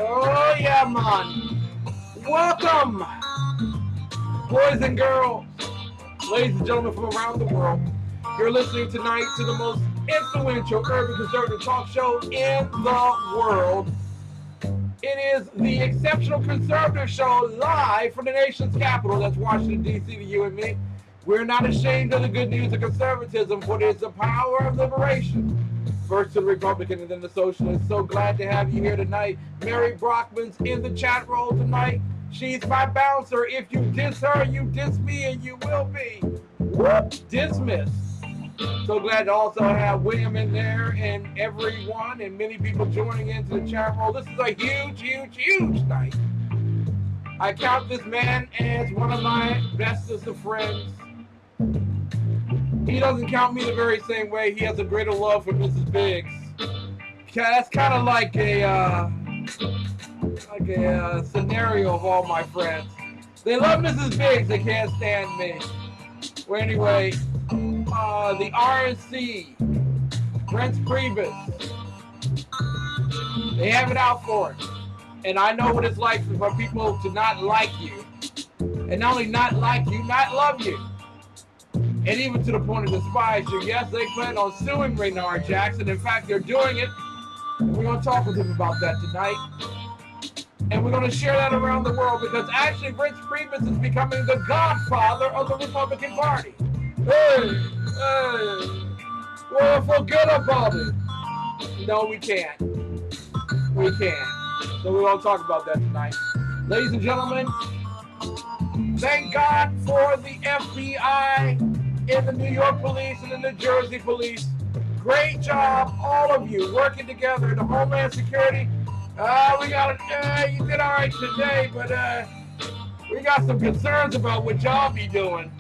Oh yeah, man. Welcome, boys and girls, ladies and gentlemen from around the world. You're listening tonight to the most influential urban conservative talk show in the world. It is the Exceptional Conservative Show live from the nation's capital. That's Washington, D.C. to you and me. We're not ashamed of the good news of conservatism, for it is the power of liberation. First to the Republican and then the Socialist. So glad to have you here tonight. Mary Brockman's in the chat roll tonight. She's my bouncer. If you diss her, you diss me, and you will be dismissed. So glad to also have William in there and everyone and many people joining into the chat roll. This is a huge, huge, huge night. I count this man as one of my bestest of friends. He doesn't count me the very same way. He has a greater love for Mrs. Biggs. That's kind of like a scenario of all my friends. They love Mrs. Biggs. They can't stand me. Well, anyway, the RNC, Preibus, they have it out for it. And I know what it's like for people to not like you. And not only not like you, not love you. And even to the point of despise you. Yes, they plan on suing Raynard Jackson. In fact, they're doing it. And we're going to talk with him about that tonight. And we're going to share that around the world because actually Preibus is becoming the Godfather of the Republican Party. Hey, well, forget about it. No, we can't. We can't. So we're going to talk about that tonight. Ladies and gentlemen, thank God for the FBI and the New York police and the New Jersey police. Great job, all of you, working together. The Homeland Security, you did all right today, but we got some concerns about what y'all be doing.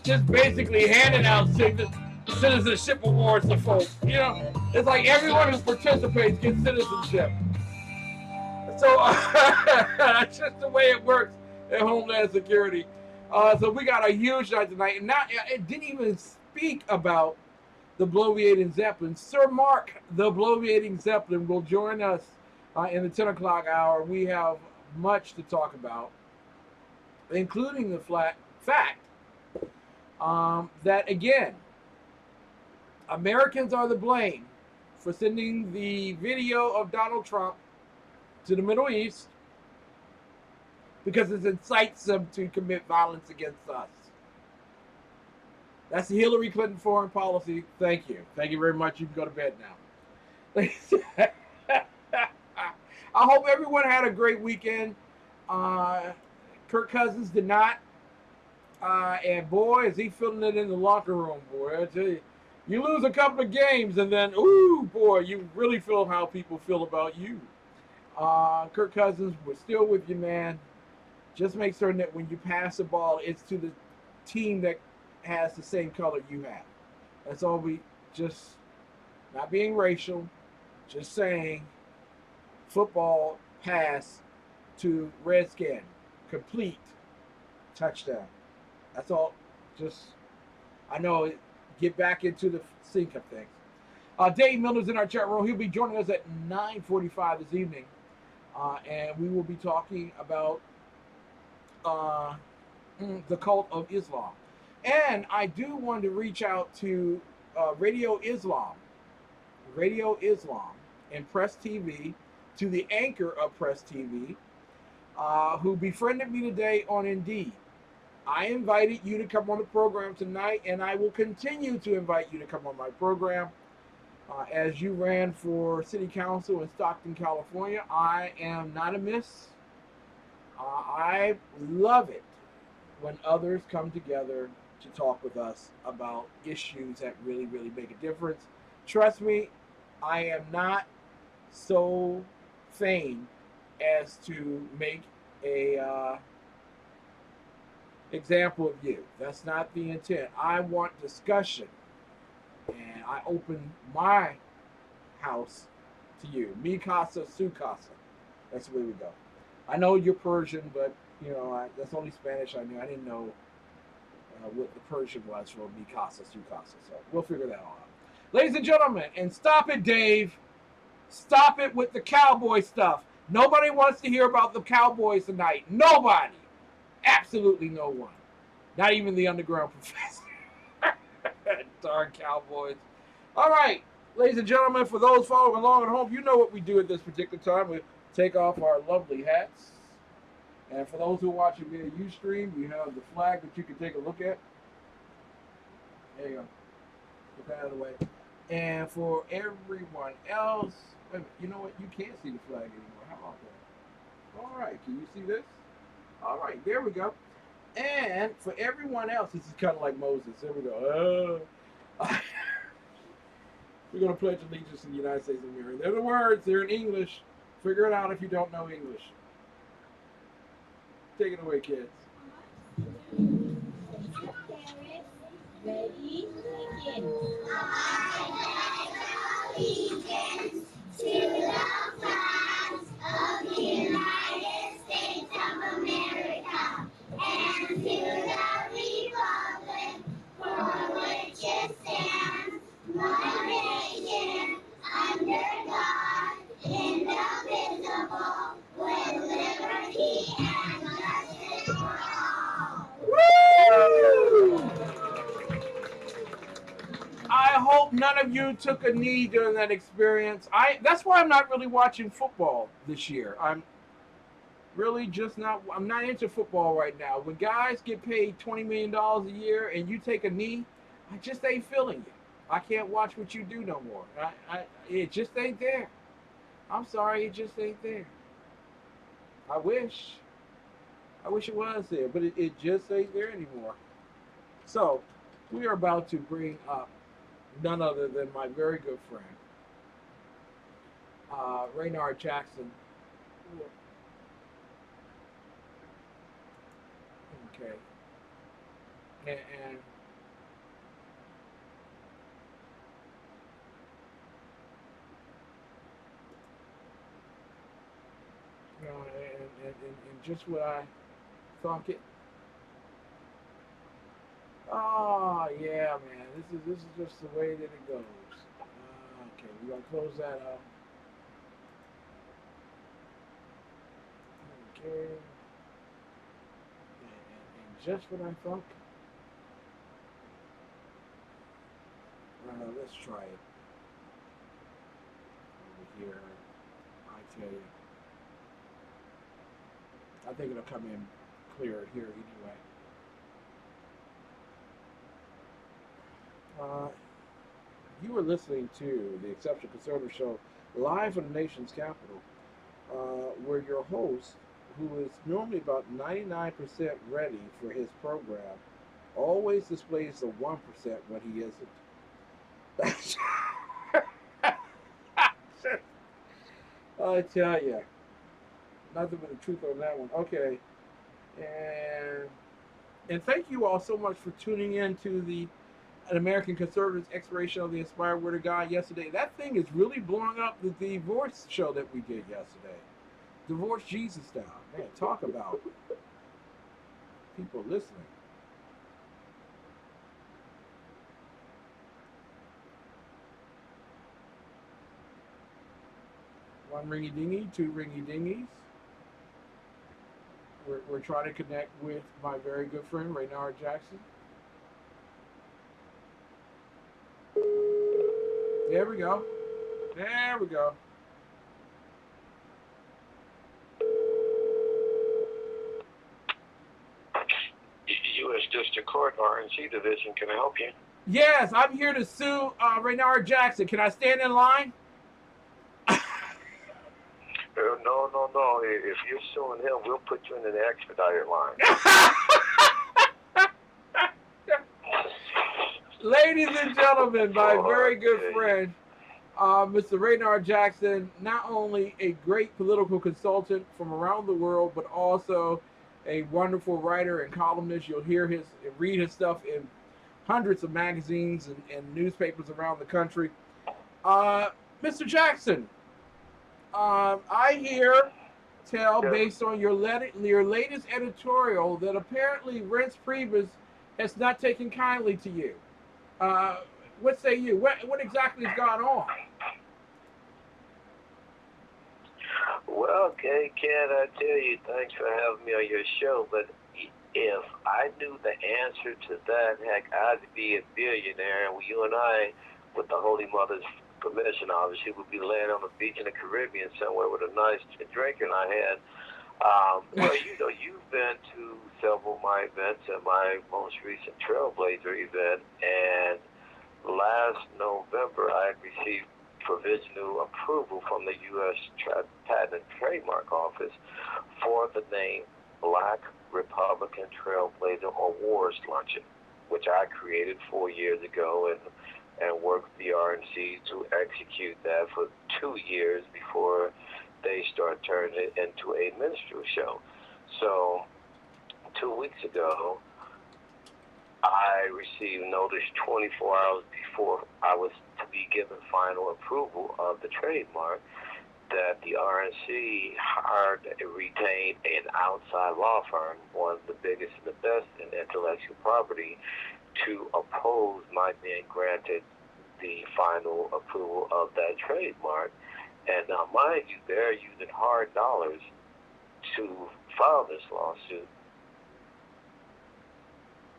Just basically handing out citizenship awards to folks. You know, it's like everyone who participates gets citizenship. So that's just the way it works at Homeland Security. So we got a huge night tonight. And now it didn't even speak about the Bloviating Zeppelin. Sir Mark, the Bloviating Zeppelin, will join us in the 10 o'clock hour. We have much to talk about, including the fact that, again, Americans are the blame for sending the video of Donald Trump to the Middle East because it incites them to commit violence against us. That's the Hillary Clinton foreign policy. Thank you. Thank you very much. You can go to bed now. I hope everyone had a great weekend. Kirk Cousins did not. And boy, is he feeling it in the locker room, boy. I tell you. You lose a couple of games and then, ooh, boy, you really feel how people feel about you. Kirk Cousins, we're still with you, man. Just make certain that when you pass the ball, it's to the team that has the same color you have. That's all. We just, not being racial, just saying football pass to Redskin, complete touchdown. That's all. Just, I know, get back into the sync of things. Dave Miller's in our chat room. He'll be joining us at 9:45 this evening. And we will be talking about the cult of Islam. And I do want to reach out to Radio Islam and Press TV, to the anchor of Press TV, who befriended me today on Indeed. I invited you to come on the program tonight, and I will continue to invite you to come on my program. As you ran for city council in Stockton, California, I am not a miss. I love it when others come together to talk with us about issues that really, really make a difference. Trust me, I am not so vain as to make a example of you. That's not the intent. I want discussion, and I open my house to you. Mi casa, su casa. That's the way we go. I know you're Persian, but that's only Spanish I knew. I didn't know what the Persian was for mi casa, su casa. So we'll figure that all out. Ladies and gentlemen, and stop it, Dave. Stop it with the cowboy stuff. Nobody wants to hear about the Cowboys tonight. Nobody. Absolutely no one. Not even the underground professor. Darn Cowboys. All right, ladies and gentlemen, for those following along at home, you know what we do at this particular time. We take off our lovely hats. And for those who are watching via Ustream, we have the flag that you can take a look at. There you go. Put that out of the way. And for everyone else, wait a minute, you know what? You can't see the flag anymore. How about that? All right, can you see this? All right, there we go. And for everyone else, this is kind of like Moses. There we go. We're going to pledge allegiance to the United States of America. They're the words. They're in English. Figure it out if you don't know English. Take it away, kids. Ready, begin. I pledge allegiance to the flag of the United States of America and to the republic for which it stands, one nation, under God, indivisible, with liberty and justice for all. Woo! I hope none of you took a knee during that experience. That's why I'm not really watching football this year. I'm really just not. I'm not into football right now. When guys get paid $20 million a year and you take a knee, I just ain't feeling you. I can't watch what you do no more. It just ain't there. I'm sorry, it just ain't there. I wish it was there, but it just ain't there anymore. So we are about to bring up none other than my very good friend, Raynard Jackson. Okay. And just what I thought it. Oh yeah, man. This is just the way that it goes. Okay, we're gonna close that up. Okay. And just what I thought. Let's try it. Over here. I tell you. I think it'll come in clearer here anyway. You were listening to the Exceptional Conservative Show live from the nation's capital, where your host, who is normally about 99% ready for his program, always displays the 1% when he isn't. I tell you, nothing but the truth on that one. Okay, and thank you all so much for tuning in to an American Conservatives Exploration of the Inspired Word of God yesterday. That thing is really blowing up the divorce show that we did yesterday. Divorce Jesus style. Man, talk about people listening. One ringy dingy, two ringy dingies. We're trying to connect with my very good friend Raynard Jackson. There we go. There we go. U.S. District Court, RNC Division, can I help you? Yes, I'm here to sue Raynard Jackson. Can I stand in line? No. If you're suing him, we'll put you in an expedited line. Ladies and gentlemen, my Boy, I very good tell you. friend, Mr. Raynard Jackson, not only a great political consultant from around the world, but also a wonderful writer and columnist. You'll read his stuff in hundreds of magazines and newspapers around the country. Uh, Mr. Jackson, I hear tell Yes. based on your latest editorial that apparently Reince Preibus has not taken kindly to you. Uh, what say you? What exactly has gone on? Well, okay, Ken, I tell you, thanks for having me on your show. But if I knew the answer to that, heck, I'd be a billionaire. And you and I, with the Holy Mother's permission, obviously, would be laying on the beach in the Caribbean somewhere with a nice drink in our hand. Well, you've been to several of my events and my most recent Trailblazer event, and last November I received provisional approval from the U.S. Patent and Trademark Office for the name Black Republican Trailblazer Awards Luncheon, which I created 4 years ago and worked with the RNC to execute that for 2 years before they start turning it into a minstrel show. So 2 weeks ago, I received notice 24 hours before I was to be given final approval of the trademark that the RNC hired and retained an outside law firm, one of the biggest and the best in intellectual property, to oppose my being granted the final approval of that trademark. And now, mind you, they're using hard dollars to file this lawsuit.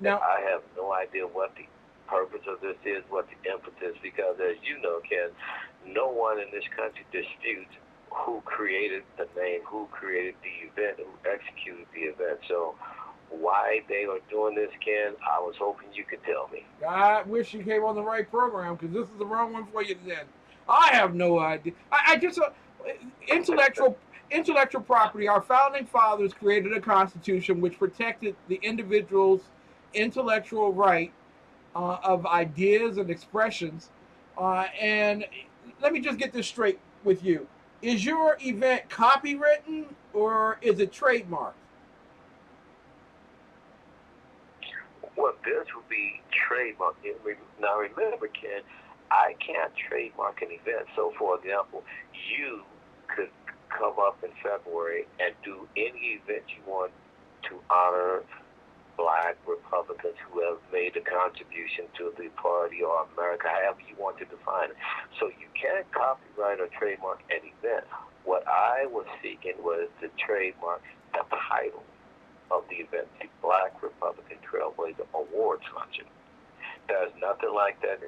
Now, I have no idea what the purpose of this is, what the impetus, because as you know, Ken, no one in this country disputes who created the name, who created the event, who executed the event. So why they are doing this, Ken, I was hoping you could tell me. I wish you came on the right program because this is the wrong one for you then. I have no idea. I just intellectual intellectual property. Our founding fathers created a constitution which protected the individual's intellectual right of ideas and expressions. And let me just get this straight with you: is your event copywritten or is it trademarked? Well, this would be trademark. Now, remember, Ken, I can't trademark an event. So, for example, you could come up in February and do any event you want to honor Black Republicans who have made a contribution to the party or America, however you want to define it. So you can't copyright or trademark an event. What I was seeking was to trademark the title of the event, the Black Republican Trailblazer Awards Luncheon. There's nothing like that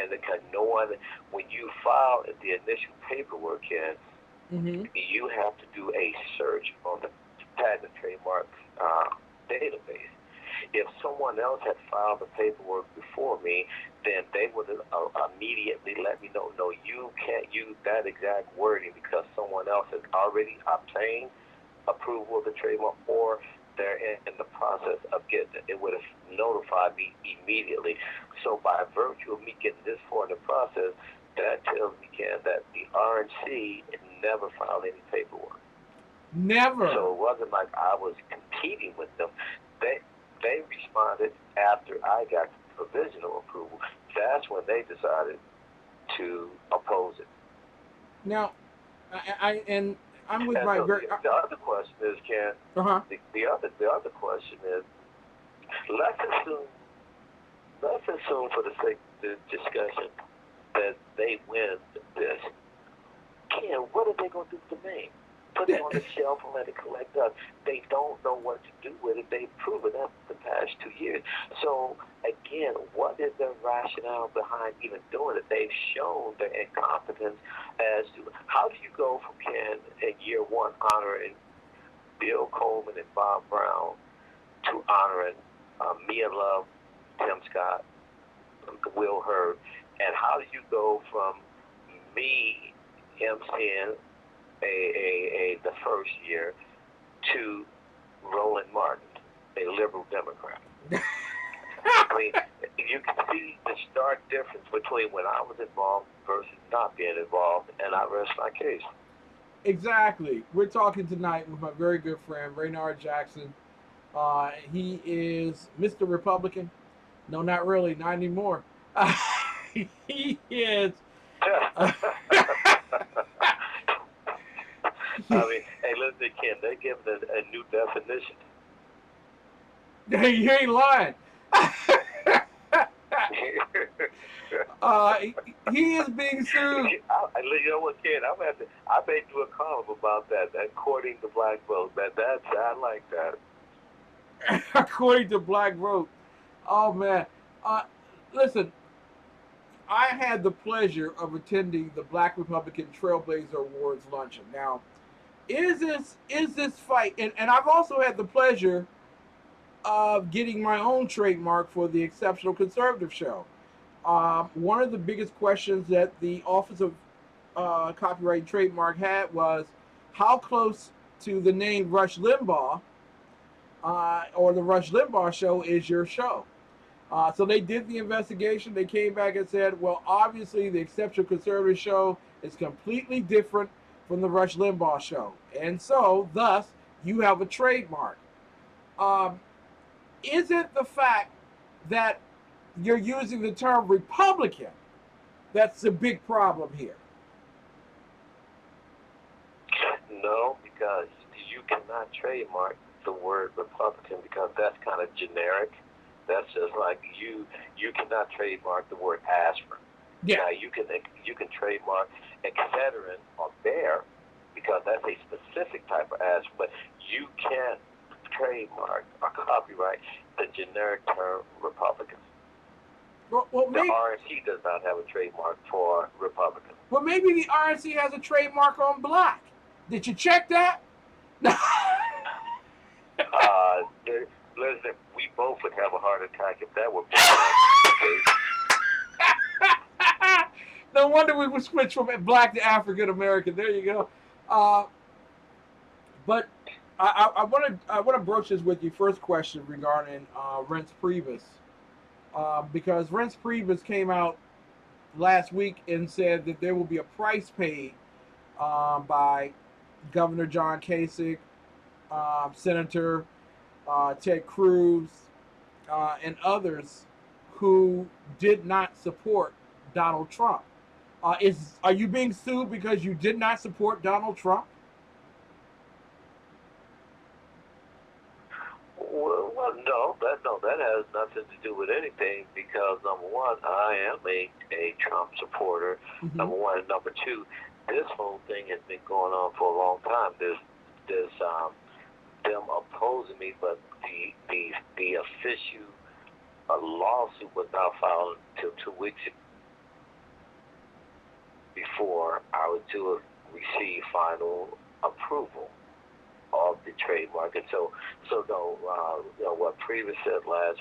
in the country. No one, when you file the initial paperwork in, you have to do a search on the patent and trademark database. If someone else had filed the paperwork before me, then they would immediately let me know, no, you can't use that exact wording because someone else has already obtained approval of the trademark, or they're in the process of getting it. It would have notified me immediately. So by virtue of me getting this far in the process, that tells me, Ken, that the RNC never filed any paperwork. Never. So it wasn't like I was competing with them. They responded after I got the provisional approval. That's when they decided to oppose it. Now, I'm with and my so very. The other question is, Ken. The other question is, let's assume for the sake of this discussion that they win this. Ken, what are they going to do to me? Put it on the shelf and let it collect dust. They don't know what to do with it. They've proven that the past 2 years. So, again, what is their rationale behind even doing it? They've shown their incompetence as to how do you go from Ken in year one honoring Bill Coleman and Bob Brown to honoring Mia Love, Tim Scott, Will Hurd, and how do you go from me emceeing the first year to Roland Martin, a liberal Democrat? I mean, you can see the stark difference between when I was involved versus not being involved, and I rest my case. Exactly. We're talking tonight with my very good friend Raynard Jackson. He is Mr. Republican. No, not really, not anymore. He is. I mean, hey, listen, Ken, they give it a new definition. You ain't lying. He is being sued. You know what, Ken? I may do a column about that. According to Black Vote, I like that. According to Black Vote. Oh man. Listen, I had the pleasure of attending the Black Republican Trailblazer Awards luncheon. Now, is this fight, and I've also had the pleasure of getting my own trademark for the Exceptional Conservative Show. One of the biggest questions that the Office of Copyright and Trademark had was how close to the name Rush Limbaugh or the Rush Limbaugh Show is your show? So they did the investigation. They came back and said, well, obviously the Exceptional Conservative Show is completely different from the Rush Limbaugh Show. And so, thus, you have a trademark. Is it the fact that you're using the term Republican that's the big problem here? No, because you cannot trademark the word Republican because that's kind of generic. That's just like you cannot trademark the word aspirin. Yeah. Now you can trademark Excedrin or Bear because that's a specific type of aspirin, but you can't trademark or copyright the generic term Republican. Well, the RNC does not have a trademark for Republican. Well, maybe the RNC has a trademark on black. Did you check that? Listen, we both would have a heart attack if that were No wonder we would switch from black to African American. There you go. But I want to broach this with you. First question regarding Reince Preibus, because Reince Preibus came out last week and said that there will be a price paid by Governor John Kasich, Senator Ted Cruz, and others who did not support Donald Trump. Are you being sued because you did not support Donald Trump? Well, no, that has nothing to do with anything because number one, I am a Trump supporter. Mm-hmm. Number one, and number two, this whole thing has been going on for a long time. There's them opposing me, but the official lawsuit was not filed until 2 weeks before I was to receive final approval of the trademark. And so no, what Preibus said last,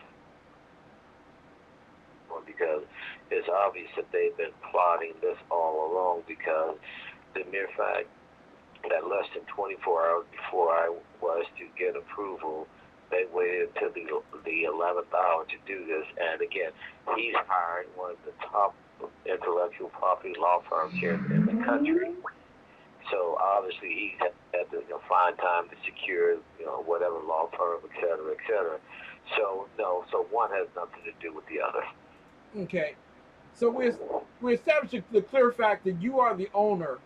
because it's obvious that they've been plotting this all along, because the mere fact that less than 24 hours before I was to get approval, they waited until the 11th hour to do this. And again, he's hiring one of the top intellectual property law firms here in the country. So obviously he's had to find time to secure whatever law firm, et cetera, et cetera. So no, so one has nothing to do with the other. Okay, so we established the clear fact that you are the owner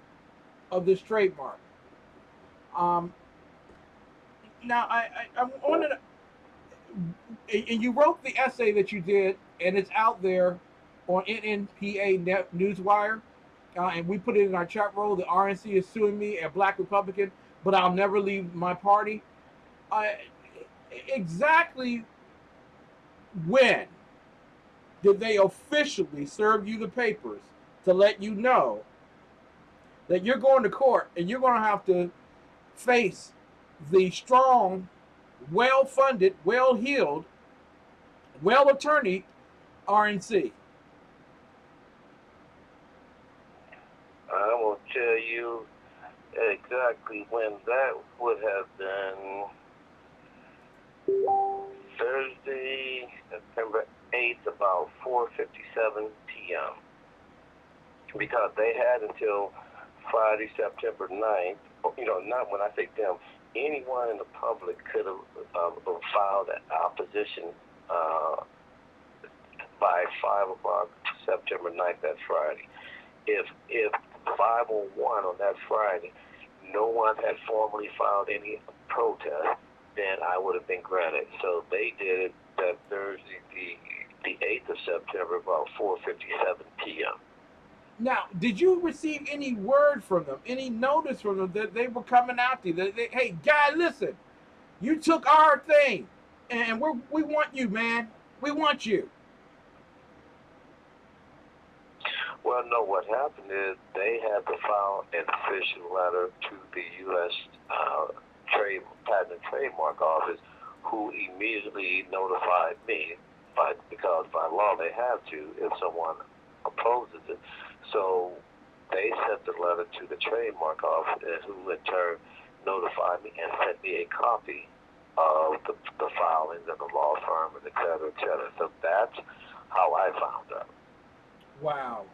of this trademark. Now I wanted to, and you wrote the essay that you did, and it's out there on NNPA Newswire. And we put it in our chat roll. The RNC is suing me, a black Republican, but I'll never leave my party. Exactly when did they officially serve you the papers to let you know that you're going to court and you're going to have to face the strong, well-funded, well-heeled, well-attorneyed RNC? I will tell you exactly when that would have been. Thursday, September 8th about 4:57 p.m. because they had until Friday, September 9th. Not when I say them, anyone in the public could have filed an opposition by 5 o'clock September 9th, that Friday. If 5:01 on that Friday, no one had formally filed any protest, then I would have been granted. So they did it that Thursday, the 8th of September, about 4:57 p.m. Now, did you receive any word from them, any notice from them that they were coming out to you? Hey, guy, listen, you took our thing, and we want you, man. We want you. Well, no, what happened is they had to file an official letter to the U.S. Patent and Trademark Office, who immediately notified me, because by law they have to if someone opposes it. So they sent the letter to the Trademark Office, and who in turn notified me and sent me a copy of the filings of the law firm, and et cetera, et cetera. So that's how I found out. Wow.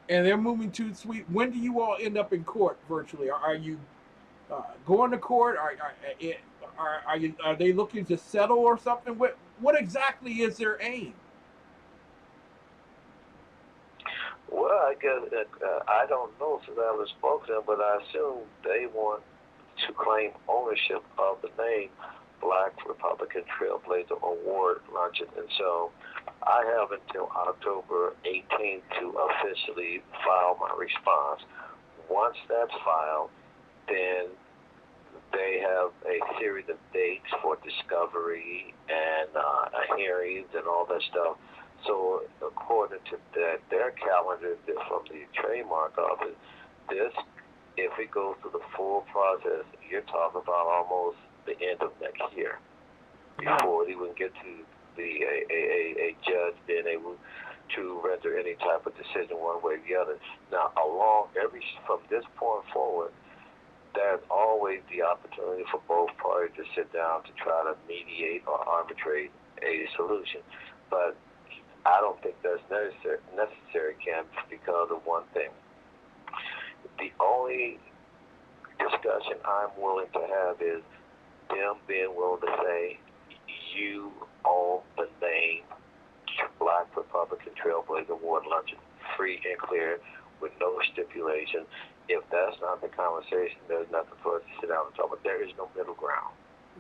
And they're moving to sweet. When do you all end up in court virtually? Are you going to court? Are they looking to settle or something? What exactly is their aim? Well, I guess I don't know since I haven't spoken to them, but I assume they want to claim ownership of the name Black Republican Trailblazer Award luncheon, and so I have until October 18th to officially file my response. Once that's filed, then they have a series of dates for discovery and hearings and all that stuff. So according to their calendar from the trademark office, if it goes through the full process, you're talking about almost the end of next year before it even get to a judge being able to render any type of decision one way or the other. Now, from this point forward, there's always the opportunity for both parties to sit down to try to mediate or arbitrate a solution. But I don't think that's necessary, Ken, because of one thing. The only discussion I'm willing to have is them being willing to say, you own the name Black Republican Trailblazer Award Luncheon, free and clear, with no stipulation. If that's not the conversation, there's nothing for us to sit down and talk about. There is no middle ground.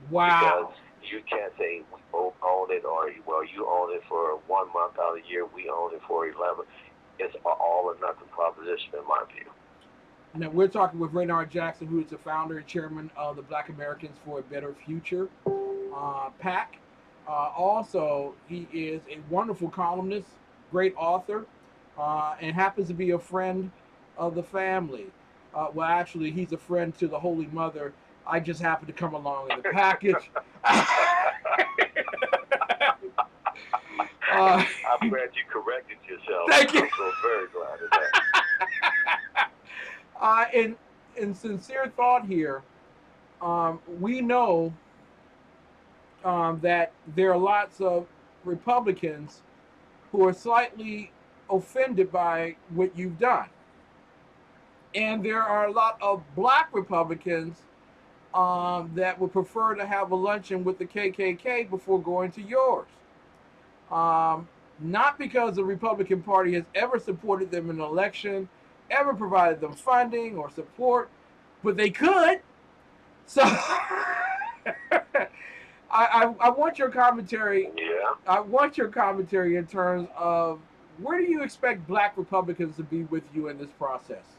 Wow. Because you can't say we both own it, or you own it for 1 month out of the year, we own it for 11. It's an all or nothing proposition in my view. Now, we're talking with Raynard Jackson, who is the founder and chairman of the Black Americans for a Better Future PAC. Also, he is a wonderful columnist, great author, and happens to be a friend of the family. Well, actually, he's a friend to the Holy Mother. I just happened to come along in the package. I'm glad you corrected yourself. Thank you. I'm so very glad of that. In sincere thought here, we know that there are lots of Republicans who are slightly offended by what you've done. And there are a lot of Black Republicans that would prefer to have a luncheon with the KKK before going to yours. Not because the Republican Party has ever supported them in an election, ever provided them funding or support, but they could. So I want your commentary. Yeah. I want your commentary in terms of where do you expect Black Republicans to be with you in this process?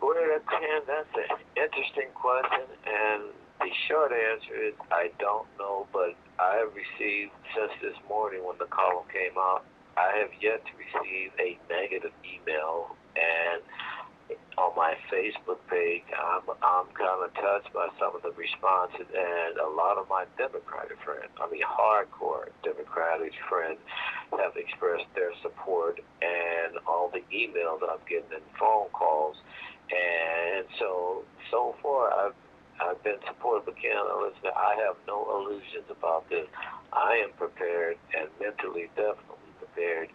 Well, Ken, that's an interesting question, and the short answer is I don't know, but I have received, since this morning when the column came out, I have yet to receive a negative email, and on my Facebook page, I'm kind of touched by some of the responses, and a lot of my Democratic friends, hardcore Democratic friends, have expressed their support, and all the emails that I'm getting and phone calls, and so far I've been supportive of Ken. Listen, I have no illusions about this. I am prepared and mentally definitely prepared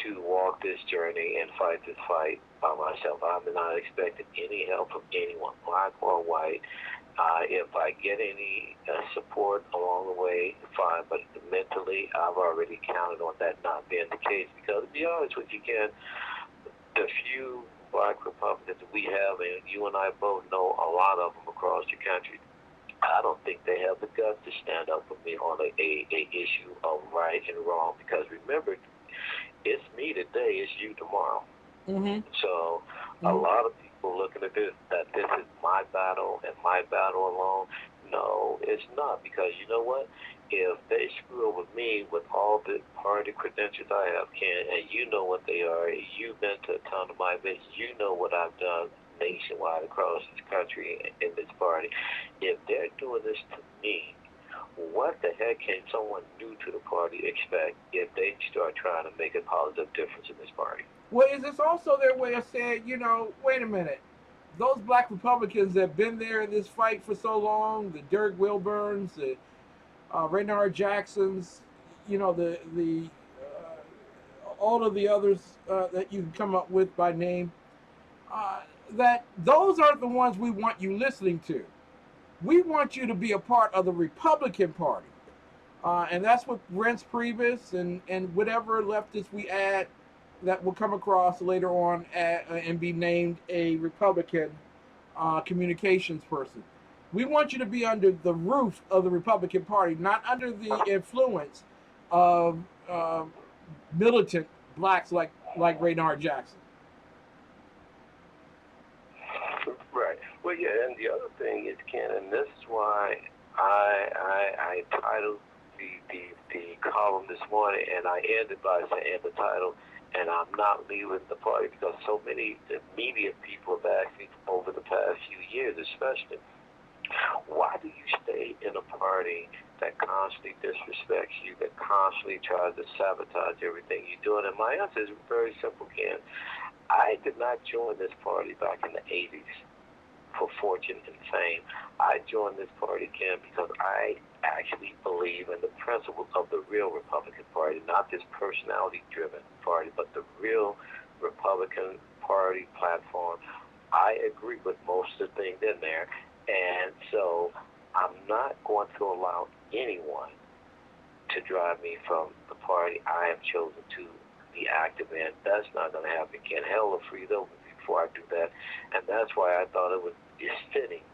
to walk this journey and fight this fight by myself. I'm not expecting any help from anyone, black or white. If I get any support along the way, fine. But mentally, I've already counted on that not being the case. Because to be honest with you, Ken, the few black Republicans that we have, and you and I both know a lot of them across the country, I don't think they have the guts to stand up for me on a issue of right and wrong. Because remember, it's me today, it's you tomorrow. Mm-hmm. So a lot of people looking at this, that this is my battle and my battle alone. No, it's not, because you know what? If they screw over me with all the party credentials I have, Ken, and you know what they are, you've been to a ton of my events, you know what I've done nationwide across this country in this party. If they're doing this to me, what the heck can someone new to the party expect if they start trying to make a positive difference in this party? Well, is this also their way of saying, wait a minute, those black Republicans that have been there in this fight for so long, the Derek Wilburns, the Raynard Jacksons, the all of the others that you can come up with by name, that those aren't the ones we want you listening to. We want you to be a part of the Republican Party. And that's what Reince, Preibus, and whatever leftists we add that will come across later on and be named a Republican communications person. We want you to be under the roof of the Republican Party, not under the influence of militant blacks like Raynard Jackson. Right. Well, yeah, and the other thing is, Ken, and this is why I titled the column this morning, and I ended by saying the title, and I'm not leaving the party, because so many media people have asked me over the past few years, especially, why do you stay in a party that constantly disrespects you, that constantly tries to sabotage everything you're doing? And my answer is very simple, Ken. I did not join this party back in the 80s for fortune and fame. I joined this party, Ken, because I actually believe in the principles of the real Republican Party, not this personality-driven party, but the real Republican Party platform. I agree with most of the things in there, and so I'm not going to allow anyone to drive me from the party I have chosen to be active in. That's not going to happen, Ken. Hell will freeze over before I do that, and that's why I thought it was fitting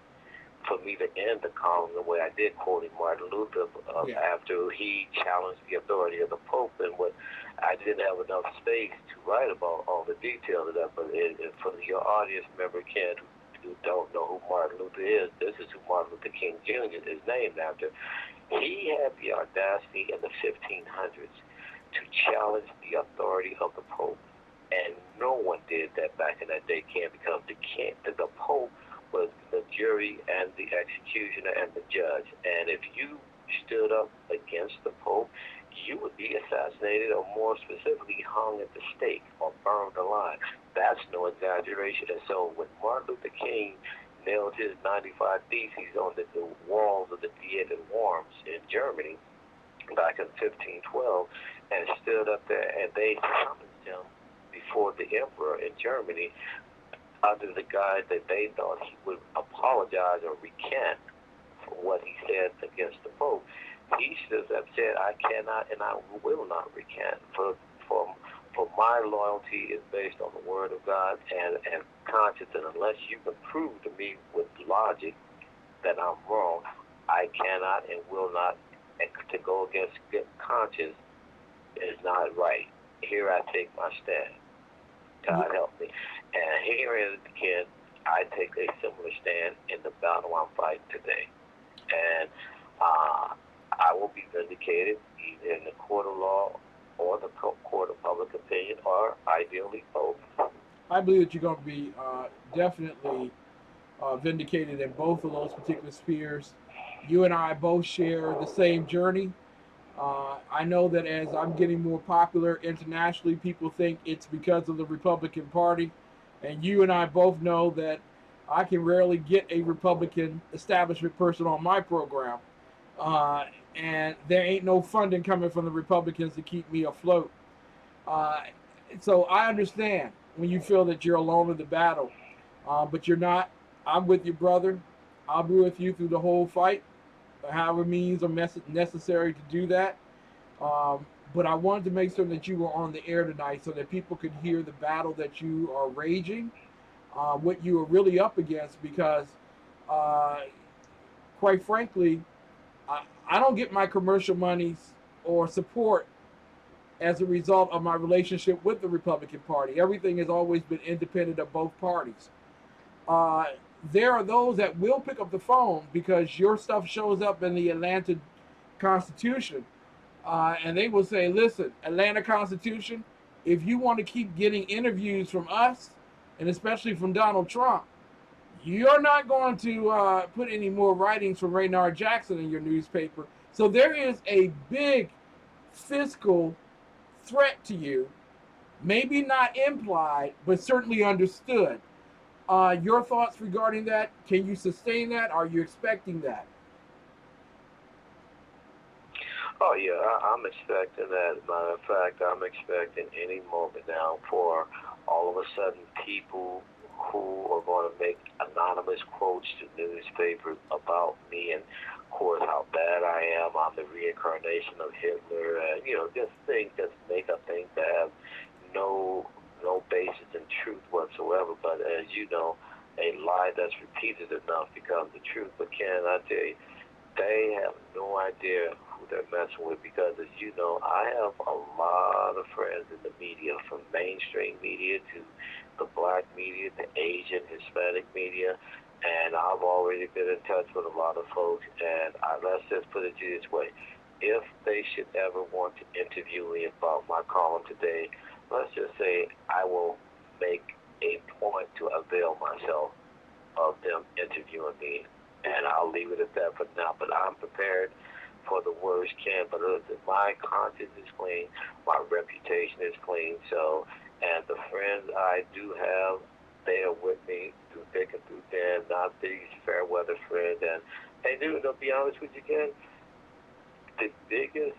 for me to end the column the way I did, quoting Martin Luther after he challenged the authority of the Pope, and what I didn't have enough space to write about all the details of that. But for your audience member, Ken, who don't know who Martin Luther is, this is who Martin Luther King Jr. is named after. He had the audacity in the 1500s to challenge the authority of the Pope, and no one did that back in that day, Ken, because the Pope was the jury and the executioner and the judge. And if you stood up against the Pope, you would be assassinated, or more specifically, hung at the stake or burned alive. That's no exaggeration. And so when Martin Luther King nailed his 95 Theses on the walls of the Theater Worms in Germany back in 1512, and stood up there, and they summoned him before the emperor in Germany, under the guise that they thought he would apologize or recant for what he said against the Pope. He should have said, I cannot and I will not recant. For my loyalty is based on the Word of God and conscience, and unless you can prove to me with logic that I'm wrong, I cannot and will not. And to go against conscience is not right. Here I take my stand. God help me. And here is, Ken, I take a similar stand in the battle I'm fighting today. And I will be vindicated either in the court of law or the court of public opinion, or ideally both. I believe that you're going to be definitely vindicated in both of those particular spheres. You and I both share the same journey. I know that as I'm getting more popular internationally, people think it's because of the Republican Party. And you and I both know that I can rarely get a Republican establishment person on my program. Uh, and there ain't no funding coming from the Republicans to keep me afloat. Uh, so I understand when you feel that you're alone in the battle, but you're not. I'm with you, brother. I'll be with you through the whole fight, however means are necessary to do that. But I wanted to make sure that you were on the air tonight so that people could hear the battle that you are raging, what you are really up against, because uh, quite frankly, I don't get my commercial monies or support as a result of my relationship with the Republican Party. Everything has always been independent of both parties. Uh, there are those that will pick up the phone because your stuff shows up in the Atlanta Constitution, and they will say, listen, Atlanta Constitution, if you want to keep getting interviews from us, and especially from Donald Trump, you're not going to put any more writings from Raynard Jackson in your newspaper. So there is a big fiscal threat to you, maybe not implied, but certainly understood. Your thoughts regarding that? Can you sustain that? Are you expecting that? Oh yeah, I'm expecting that. Matter of fact, I'm expecting any moment now for all of a sudden people who are going to make anonymous quotes to newspapers about me and, of course, how bad I am. I'm the reincarnation of Hitler, and just things, just make up things that have no basis in truth whatsoever. But as you know, a lie that's repeated enough becomes the truth. But Ken, I tell you, they have no idea who they're messing with because, as you know, I have a lot of friends in the media, from mainstream media to the black media, the Asian, Hispanic media, and I've already been in touch with a lot of folks. And let's just put it this way: if they should ever want to interview me about my column today, let's just say I will make a point to avail myself of them interviewing me, and I'll leave it at that for now. But I'm prepared for the worst, Ken. But listen, my conscience is clean, my reputation is clean. So, and the friends I do have, they are with me through thick and through thin, not these fair weather friends. And hey, dude, to be honest with you, Ken, the biggest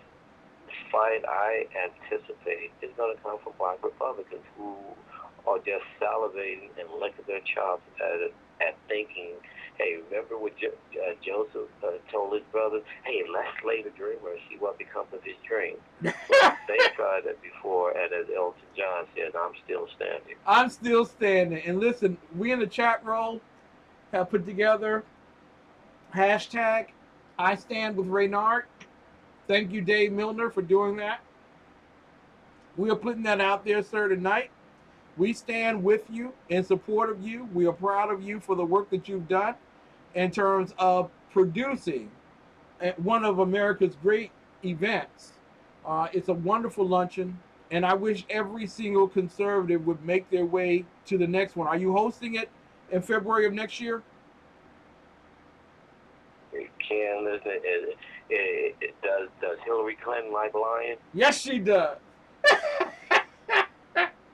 fight I anticipate is going to come from black Republicans who are just salivating and licking their chops at thinking, hey, remember what Joseph told his brothers? Hey, let's slay the dreamer and see what becomes of his dream. Well, they tried that before, and as Elton John said, I'm still standing. I'm still standing. And listen, we in the chat roll have put together hashtag I stand with Raynard. Thank you, Dave Milner, for doing that. We are putting that out there, sir, tonight. We stand with you, in support of you. We are proud of you for the work that you've done in terms of producing one of America's great events. It's a wonderful luncheon, and I wish every single conservative would make their way to the next one. Are you hosting it in February of next year? Ken, listen, does Hillary Clinton like lying? Yes, she does.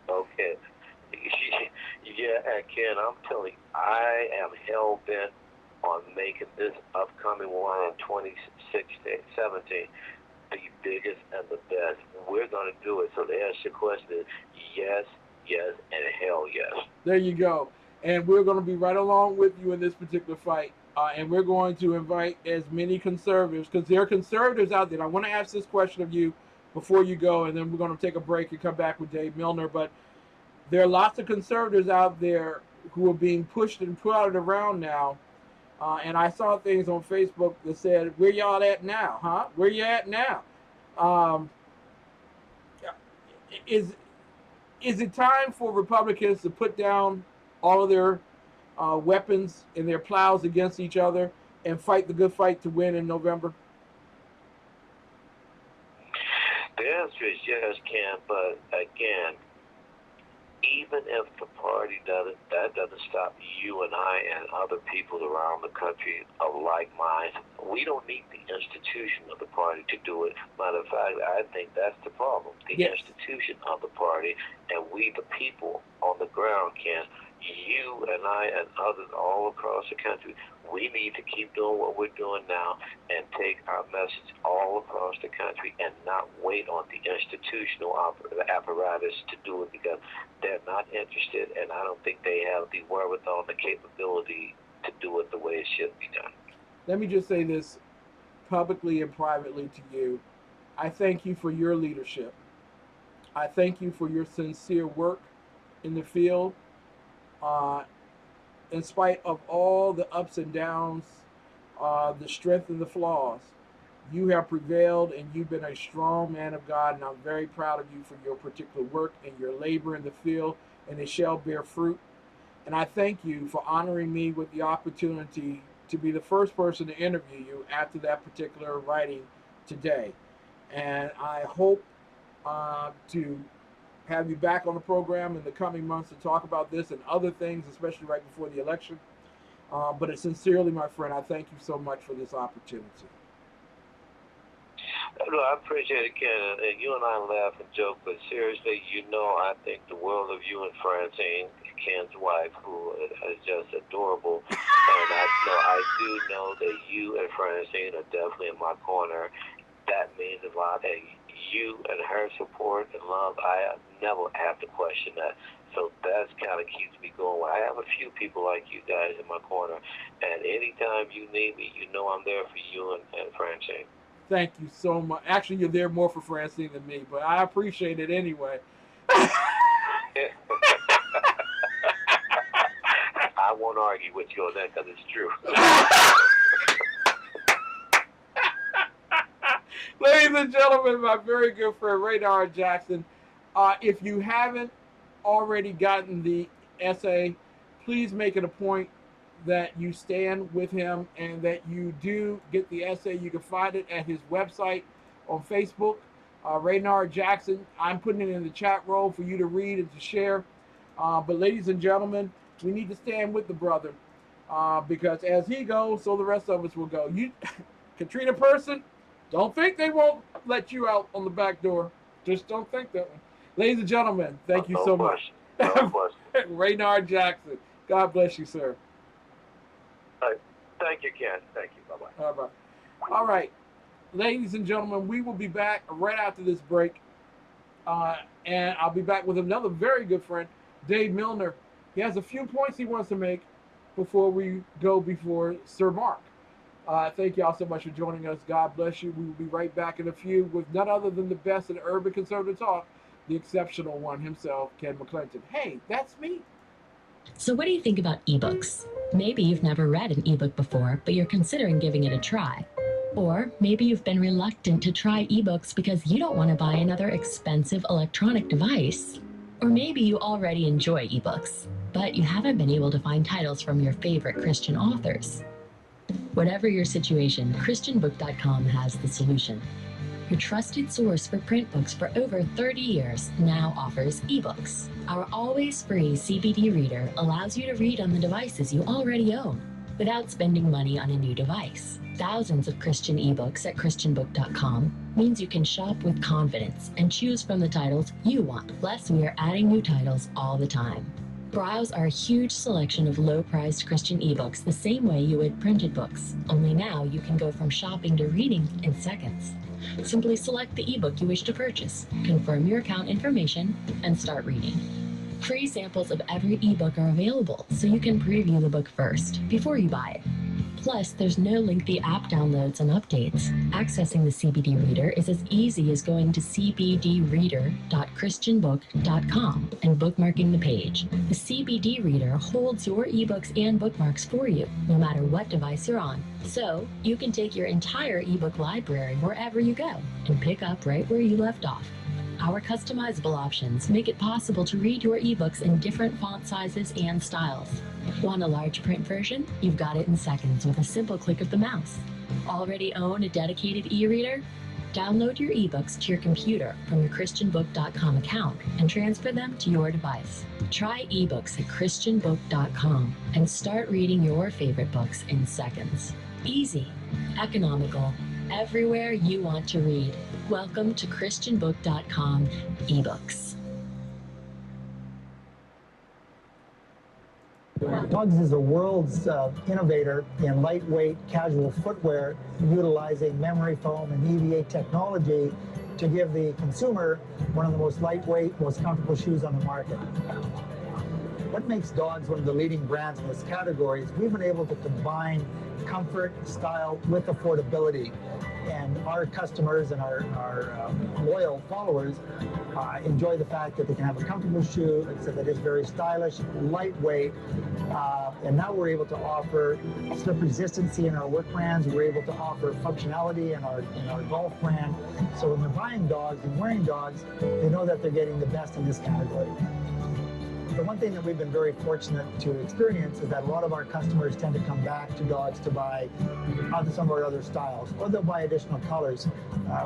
Okay. Yeah, and Ken, I'm telling you, I am hell bent on making this upcoming one in 2016, 17 the biggest and the best. We're going to do it. So the answer to your question is yes, yes, and hell yes. There you go. And we're going to be right along with you in this particular fight. And we're going to invite as many conservatives, because there are conservatives out there. I want to ask this question of you before you go, and then we're going to take a break and come back with Dave Milner. But there are lots of conservatives out there who are being pushed and prodded around now. And I saw things on Facebook that said, where y'all at now, huh? Where you at now? Um, is it time for Republicans to put down all of their weapons and their plows against each other and fight the good fight to win in November? The answer is yes, Ken, but again, even if the party doesn't, that doesn't stop you and I and other people around the country of like minds. We don't need the institution of the party to do it. Matter of fact, I think that's the problem. The institution of the party, and we, the people on the ground, can. you and I and others all across the country, we need to keep doing what we're doing now and take our message all across the country and not wait on the institutional apparatus to do it, because they're not interested, and I don't think they have the wherewithal, the capability to do it the way it should be done. Let me just say this publicly and privately to you. I thank you for your leadership. I thank you for your sincere work in the field. In spite of all the ups and downs, the strength and the flaws, you have prevailed and you've been a strong man of God, and I'm very proud of you for your particular work and your labor in the field, and it shall bear fruit. And I thank you for honoring me with the opportunity to be the first person to interview you after that particular writing today. And I hope to have you back on the program in the coming months to talk about this and other things, especially right before the election. But it's sincerely, my friend, I thank you so much for this opportunity. No, I appreciate it, Ken. And you and I laugh and joke, but seriously, I think the world of you and Francine, Ken's wife, who is just adorable. And I do know that you and Francine are definitely in my corner. That means a lot. And you and her support and love, I never have to question that. So that kind of keeps me going. I have a few people like you guys in my corner, and anytime you need me, I'm there for you and Francine. Thank you so much. Actually, you're there more for Francine than me, but I appreciate it anyway. I won't argue with you on that because it's true. Ladies and gentlemen, my very good friend Raynard Jackson. If you haven't already gotten the essay, please make it a point that you stand with him and that you do get the essay. You can find it at his website on Facebook, Raynard Jackson. I'm putting it in the chat roll for you to read and to share. But ladies and gentlemen, we need to stand with the brother because as he goes, so the rest of us will go. You, Katrina Person, don't think they won't let you out on the back door. Just don't think that one. Ladies and gentlemen, thank you so much. Raynard Jackson. God bless you, sir. Thank you, Ken. Thank you. Bye-bye. Bye-bye. All right. Ladies and gentlemen, we will be back right after this break. And I'll be back with another very good friend, Dave Milner. He has a few points he wants to make before we go before Sir Mark. Thank you all so much for joining us. God bless you. We will be right back in a few with none other than the best in urban conservative talk, the exceptional one himself, Ken McClinton. Hey, that's me. So what do you think about ebooks? Maybe you've never read an ebook before, but you're considering giving it a try. Or maybe you've been reluctant to try ebooks because you don't want to buy another expensive electronic device. Or maybe you already enjoy ebooks, but you haven't been able to find titles from your favorite Christian authors. Whatever your situation, ChristianBook.com has the solution. Your trusted source for print books for over 30 years now offers ebooks. Our always free CBD reader allows you to read on the devices you already own without spending money on a new device. Thousands of Christian ebooks at ChristianBook.com means you can shop with confidence and choose from the titles you want. Plus, we are adding new titles all the time. Browse our huge selection of low-priced Christian ebooks the same way you would printed books, only now you can go from shopping to reading in seconds. Simply select the ebook you wish to purchase, confirm your account information, and start reading. Free samples of every ebook are available, so you can preview the book first, before you buy it. Plus, there's no lengthy app downloads and updates. Accessing the CBD Reader is as easy as going to cbdreader.christianbook.com and bookmarking the page. The CBD Reader holds your ebooks and bookmarks for you, no matter what device you're on. So, you can take your entire ebook library wherever you go and pick up right where you left off. Our customizable options make it possible to read your ebooks in different font sizes and styles. Want a large print version? You've got it in seconds with a simple click of the mouse. Already own a dedicated e-reader? Download your ebooks to your computer from your ChristianBook.com account and transfer them to your device. Try ebooks at ChristianBook.com and start reading your favorite books in seconds. Easy, economical, everywhere you want to read. Welcome to ChristianBook.com ebooks. Dogs is the world's innovator in lightweight casual footwear, utilizing memory foam and EVA technology to give the consumer one of the most lightweight, most comfortable shoes on the market. What makes Dogs one of the leading brands in this category is we've been able to combine comfort, style with affordability. And our customers and our loyal followers enjoy the fact that they can have a comfortable shoe that is very stylish, lightweight, and now we're able to offer slip resistancy in our work brands. We're able to offer functionality in our golf brand. So when they're buying Dogs and wearing Dogs, they know that they're getting the best in this category. The one thing that we've been very fortunate to experience is that a lot of our customers tend to come back to Dogs to buy some of our other styles, or they'll buy additional colors.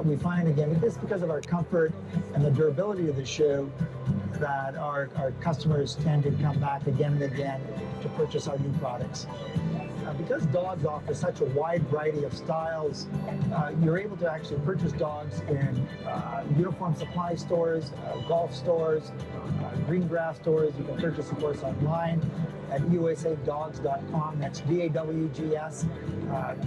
We find, again, just because of our comfort and the durability of the shoe, that our customers tend to come back again and again to purchase our new products. Because Dogs offer such a wide variety of styles, you're able to actually purchase Dogs in uniform supply stores, golf stores, green grass stores. You can purchase, of course, online at usadogs.com. That's DAWGS.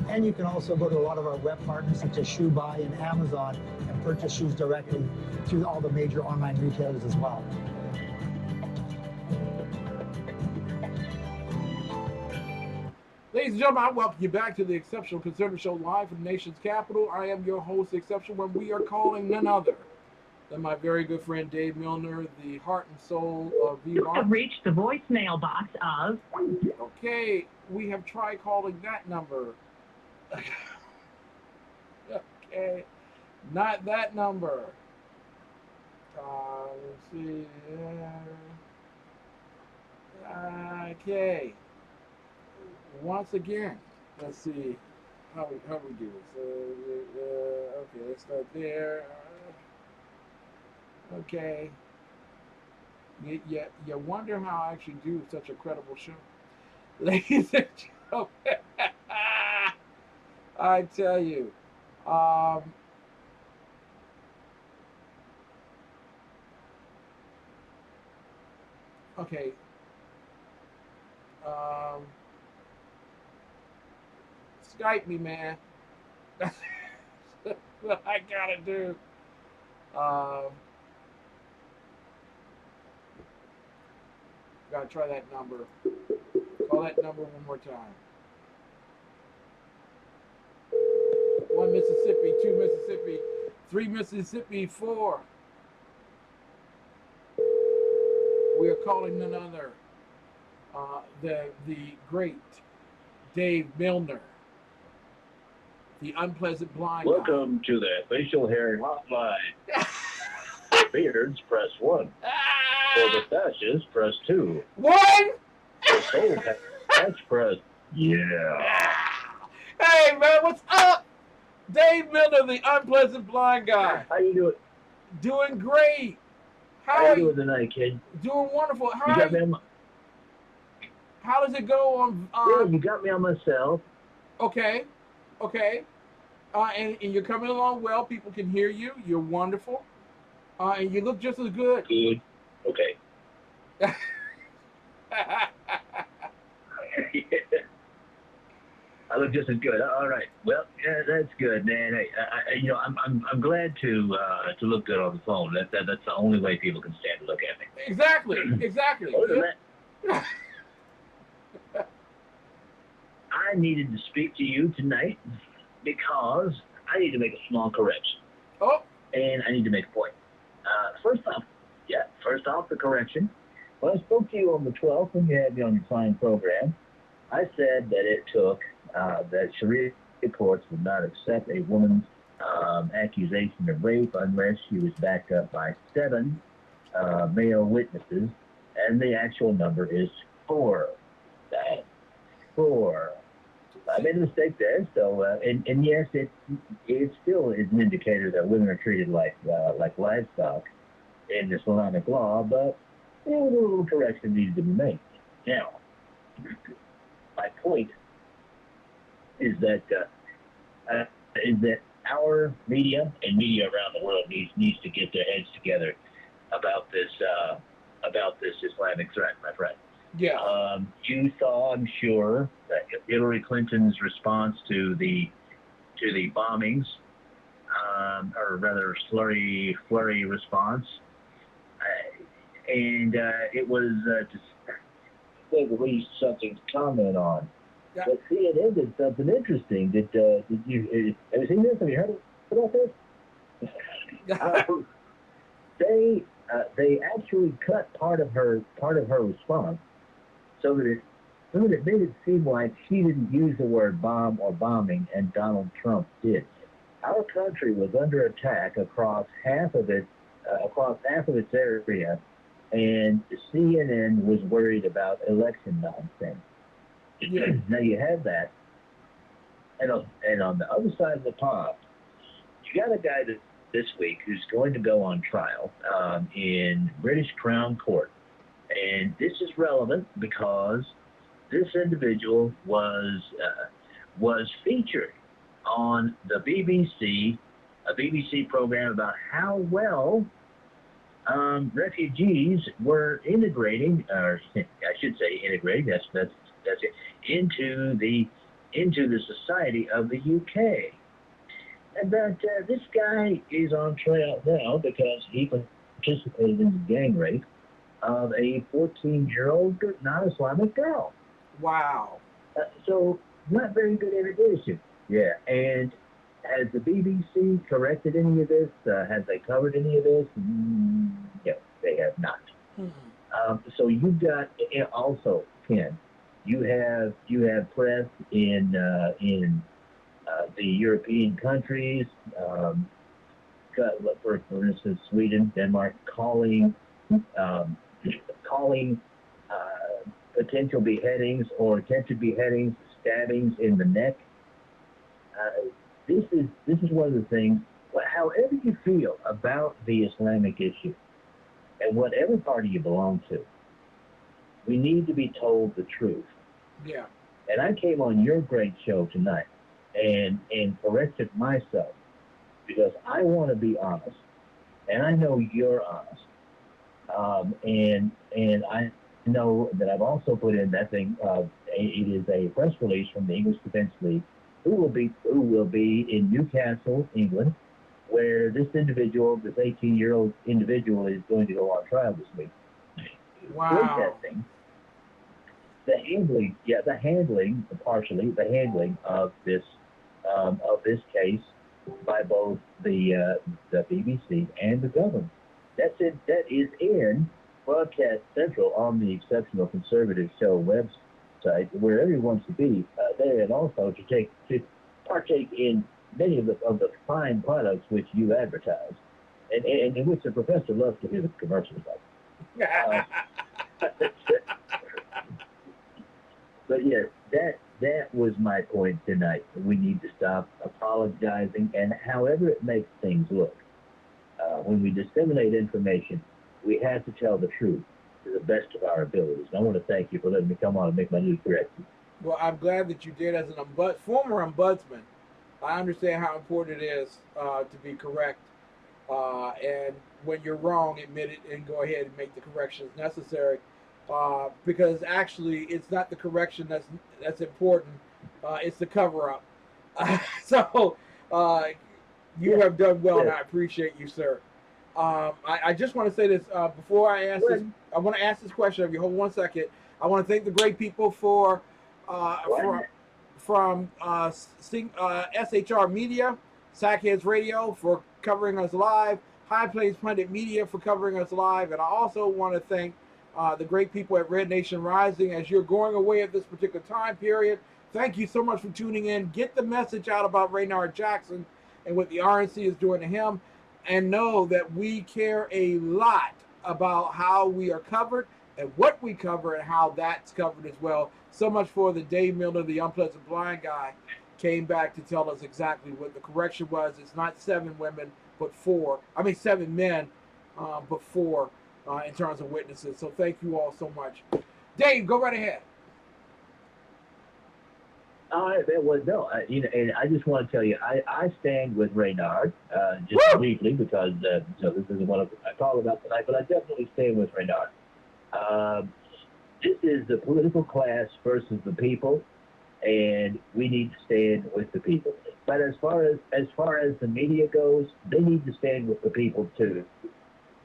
And you can also go to a lot of our web partners, such as Shoe Buy and Amazon, and purchase shoes directly through all the major online retailers as well. Ladies and gentlemen, I welcome you back to the Exceptional Conservative Show live from the nation's capital. I am your host, Exceptional, when we are calling none other than my very good friend Dave Milner, the heart and soul of You V-Box. have reached the voicemail box of... Okay, we have tried calling that number. Okay, not that number. Let's see. Okay. Once again, let's see how we do this. Okay, let's start there. Okay. You wonder how I actually do such a credible show. Ladies and gentlemen, I tell you. Okay. Skype me, man. That's what I gotta do. Gotta try that number. Call that number one more time. 1 Mississippi, 2 Mississippi, 3 Mississippi, 4. We are calling none other the great Dave Milner, the unpleasant blind guy. Welcome to the facial hair hotline. Beards, press 1. For the fascists, press 2. One? For soul patch, press yeah. Hey man, what's up? Dave Milner, the unpleasant blind guy. How you doing? Doing great. How you doing tonight, kid? Doing wonderful. You got me on how does it go on? yeah, you got me on my cell. Okay. And you're coming along well. People can hear you. You're wonderful. And you look just as good. Good. Okay. I look just as good. All right. Well, yeah, that's good, man. Hey, I'm glad to look good on the phone. That's the only way people can stand to look at me. Exactly. Other than that, I needed to speak to you tonight because I need to make a small correction. Oh. And I need to make a point. First off, the correction. When I spoke to you on the 12th when you had me on your fine program, I said that it took that Sharia courts would not accept a woman's accusation of rape unless she was backed up by 7 male witnesses, and the actual number is 4. That's 4. I made a mistake there, so and yes, it still is an indicator that women are treated like livestock in Islamic law, but a little correction needed to be made. Now, my point is that our media and media around the world needs to get their heads together about this Islamic threat, my friend. Yeah. You saw, I'm sure, that Hillary Clinton's response to the bombings, or rather flurry response, and it was to say the least something to comment on. Yeah. But CNN did something interesting. Did you have you seen this? Have you heard about this? They actually cut part of her response so that it made it seem like she didn't use the word bomb or bombing, and Donald Trump did. Our country was under attack across half of its area, and CNN was worried about election nonsense. Yeah. Now you have that, and on the other side of the pond, you got a guy this week who's going to go on trial in British Crown Court, and this is relevant because this individual was featured on the BBC, a BBC program about how well refugees were integrating, or I should say integrating. That's it, into the society of the UK. But this guy is on trial now because he participated in the gang rape of a 14-year-old non-Islamic girl. Wow. So not very good integration. Yeah, and has the BBC corrected any of this? Have they covered any of this? No, they have not. So you've got also, Ken, you have press in the European countries, for instance, Sweden, Denmark, calling potential beheadings or attempted beheadings, stabbings in the neck. This is one of the things. However you feel about the Islamic issue, and whatever party you belong to, we need to be told the truth. Yeah. And I came on your great show tonight and corrected myself because I want to be honest, and I know you're honest, and I know that I've also put in that thing. It is a press release from the English Defense League, who will be in Newcastle, England, where this 18-year-old individual is going to go on trial this week. Wow. Protesting the handling of this case by both the BBC and the government. That is in Broadcast Central on the Exceptional Conservative Show website, where everyone wants to be there, and also to partake in many of the fine products which you advertise, and in which the professor loves to hear the commercials about. But yes, that was my point tonight. We need to stop apologizing, and however it makes things look. When we disseminate information, we have to tell the truth to the best of our abilities. And I want to thank you for letting me come on and make my news correction. Well, I'm glad that you did. As an former ombudsman, I understand how important it is to be correct. And when you're wrong, admit it and go ahead and make the corrections necessary. Because actually, it's not the correction that's important. It's the cover-up. So you have done well, and I appreciate you, sir. I just want to say this before I ask this. I want to ask this question of you. Hold 1 second. I want to thank the great people from SHR Media, Sackheads Radio for covering us live, High Plains Pundit Media for covering us live, and I also want to thank the great people at Red Nation Rising as you're going away at this particular time period. Thank you so much for tuning in. Get the message out about Raynard Jackson and what the RNC is doing to him, and know that we care a lot about how we are covered and what we cover and how that's covered as well. So much for the Dave Miller, the unpleasant blind guy, came back to tell us exactly what the correction was. It's not 7 women, but 4. I mean 7 men, but 4 in terms of witnesses. So thank you all so much. Dave, go right ahead. And I just want to tell you, I stand with Raynard, just briefly, because this isn't what I call about tonight, but I definitely stand with Raynard. This is the political class versus the people, and we need to stand with the people. But as far as the media goes, they need to stand with the people too.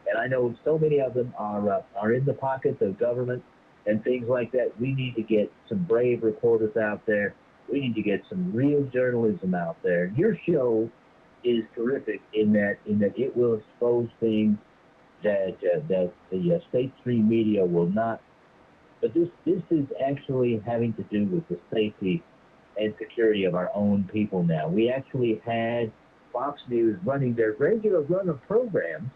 And I know so many of them are in the pockets of government and things like that. We need to get some brave reporters out there. We need to get some real journalism out there. Your show is terrific in that it will expose things that the state stream media will not. But this is actually having to do with the safety and security of our own people now. We actually had Fox News running their regular run of programs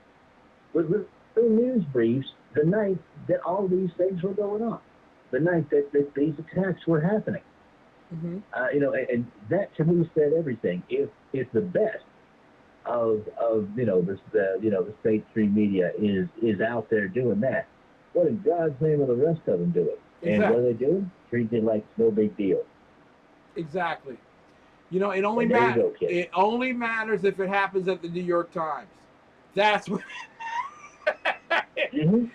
with little news briefs the night that all these things were going on, the night that these attacks were happening. Mm-hmm. And that to me said everything. If the best of the state stream media is out there doing that, what in God's name are the rest of them doing? Exactly. And what are they doing? Treating it like it's no big deal. Exactly. It only It only matters if it happens at the New York Times. That's what. Mm-hmm.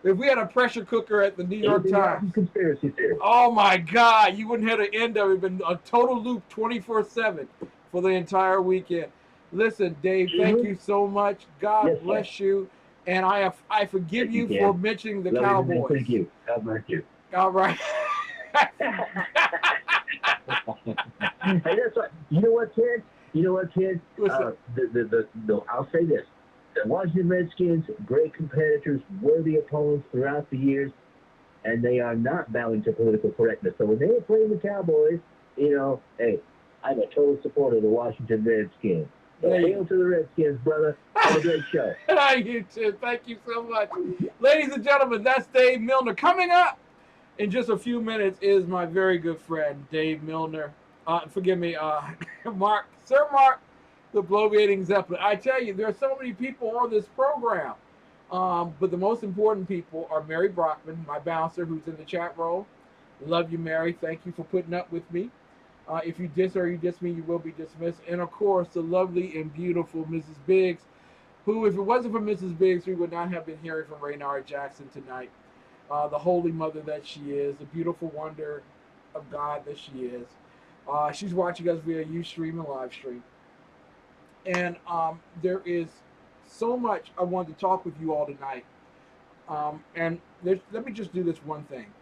If we had a pressure cooker at the New York Times, conspiracy theory. Oh my God, you wouldn't have the end of it. Been a total loop 24/7 for the entire weekend. Listen, Dave, thank you so much. God bless you, and I forgive you for mentioning the Cowboys. Thank you. God bless you. All right. Hey, that's right. You know what, kid? I'll say this. The Washington Redskins, great competitors, worthy opponents throughout the years, and they are not bowing to political correctness. So when they were playing the Cowboys, hey, I'm a total supporter of the Washington Redskins. So hail to the Redskins, brother. Have a great show. You too. Thank you so much. Ladies and gentlemen, that's Dave Milner. Coming up in just a few minutes is my very good friend, Dave Milner. Forgive me, Mark, Sir Mark, the Bloviating Zeppelin. I tell you, there are so many people on this program, but the most important people are Mary Brockman, my bouncer, who's in the chat room. Love you, Mary. Thank you for putting up with me. If you diss her, you diss me, you will be dismissed. And of course, the lovely and beautiful Mrs. Biggs, who, if it wasn't for Mrs. Biggs, we would not have been hearing from Raynard Jackson tonight. The holy mother that she is, the beautiful wonder of God that she is. She's watching us via Ustream and live stream. And there is so much I wanted to talk with you all tonight. And let me just do this one thing.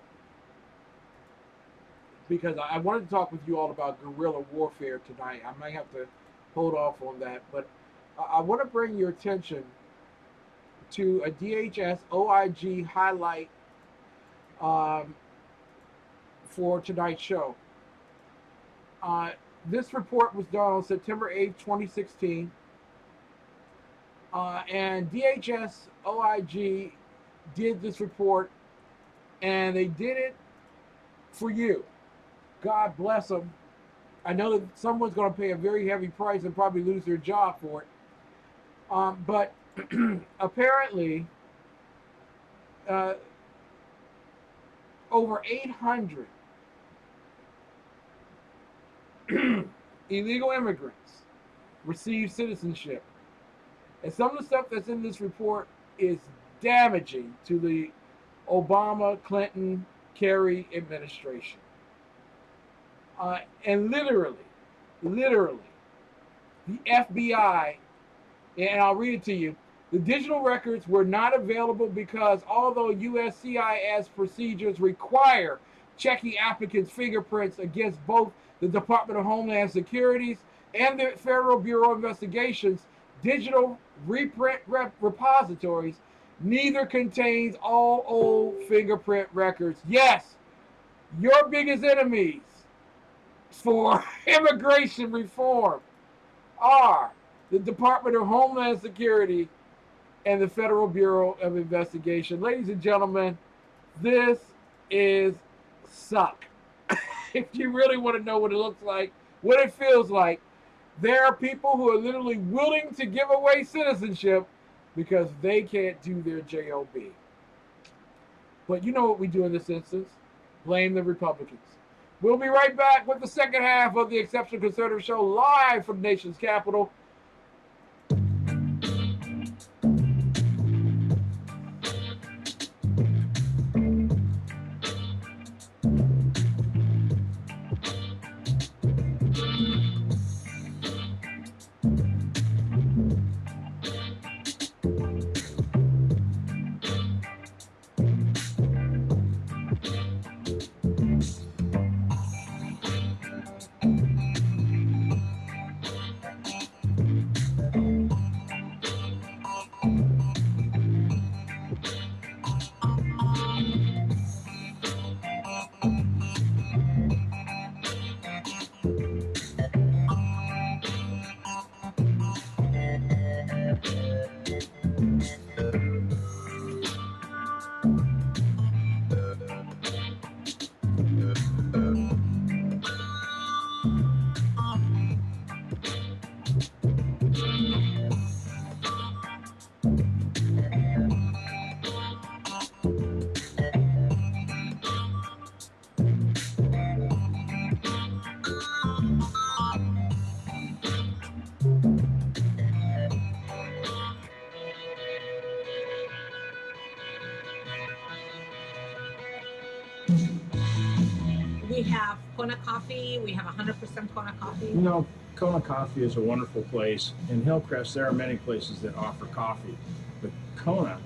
Because I wanted to talk with you all about guerrilla warfare tonight. I might have to hold off on that. But I want to bring your attention to a DHS OIG highlight for tonight's show. This report was done on September 8th, 2016. And DHS OIG did this report, and they did it for you. God bless them. I know that someone's going to pay a very heavy price and probably lose their job for it. But apparently, over 800 illegal immigrants receive citizenship. And some of the stuff that's in this report is damaging to the Obama, Clinton, Kerry administration. And literally, the FBI, and I'll read it to you, the digital records were not available because although USCIS procedures require checking applicants' fingerprints against both the Department of Homeland Security's and the Federal Bureau of Investigation's digital reprint repositories, neither contains all old fingerprint records. Yes, your biggest enemies for immigration reform are the Department of Homeland Security and the Federal Bureau of Investigation. Ladies and gentlemen, this is suck. If you really want to know what it looks like, what it feels like, there are people who are literally willing to give away citizenship because they can't do their job. But you know what we do in this instance? Blame the Republicans. We'll be right back with the second half of the Exceptional Conservative Show, live from the nation's capital. We have Kona coffee. We have 100% Kona coffee. You know, Kona Coffee is a wonderful place. In Hillcrest, there are many places that offer coffee, but Kona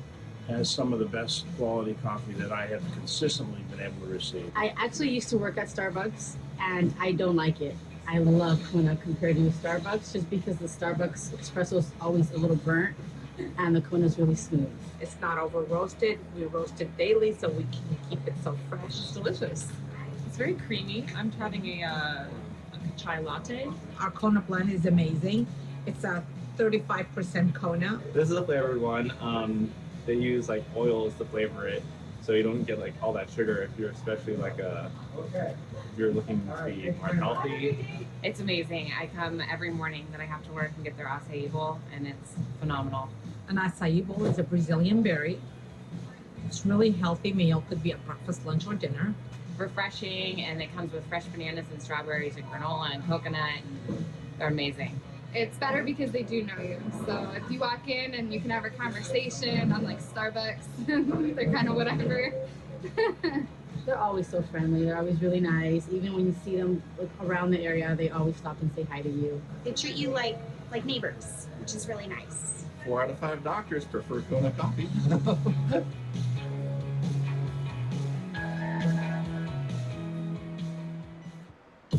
has some of the best quality coffee that I have consistently been able to receive. I actually used to work at Starbucks, and I don't like it. I love Kona compared to Starbucks just because the Starbucks espresso is always a little burnt, and the Kona is really smooth. It's not over roasted. We roast it daily, so we can keep it so fresh. It's delicious. It's very creamy. I'm having a chai latte. Our Kona blend is amazing. It's a 35% Kona. This is a flavored one. They use like oils to flavor it, so you don't get like all that sugar if you're especially like if you're looking to be more healthy. It's amazing. I come every morning that I have to work and get their acai bowl, and it's phenomenal. An acai bowl is a Brazilian berry. It's really healthy meal. Could be at breakfast, lunch, or dinner. Refreshing, and it comes with fresh bananas and strawberries and granola and coconut, and they're amazing. It's better because they do know you. So if you walk in and you can have a conversation, unlike Starbucks, they're kind of whatever. They're always so friendly. They're always really nice. Even when you see them around the area, they always stop and say hi to you. They treat you like neighbors, which is really nice. 4 out of 5 doctors prefer Kona coffee.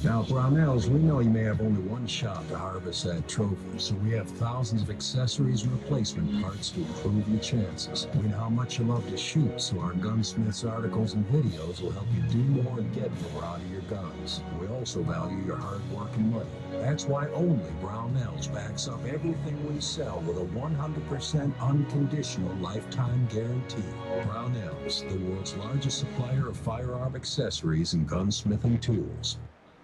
Now, Brownells, we know you may have only one shot to harvest that trophy, so we have thousands of accessories and replacement parts to improve your chances. We know how much you love to shoot, so our gunsmiths articles and videos will help you do more and get more out of your guns. We also value your hard work and money. That's why only Brownells backs up everything we sell with a 100% unconditional lifetime guarantee. Brownells, the world's largest supplier of firearm accessories and gunsmithing tools.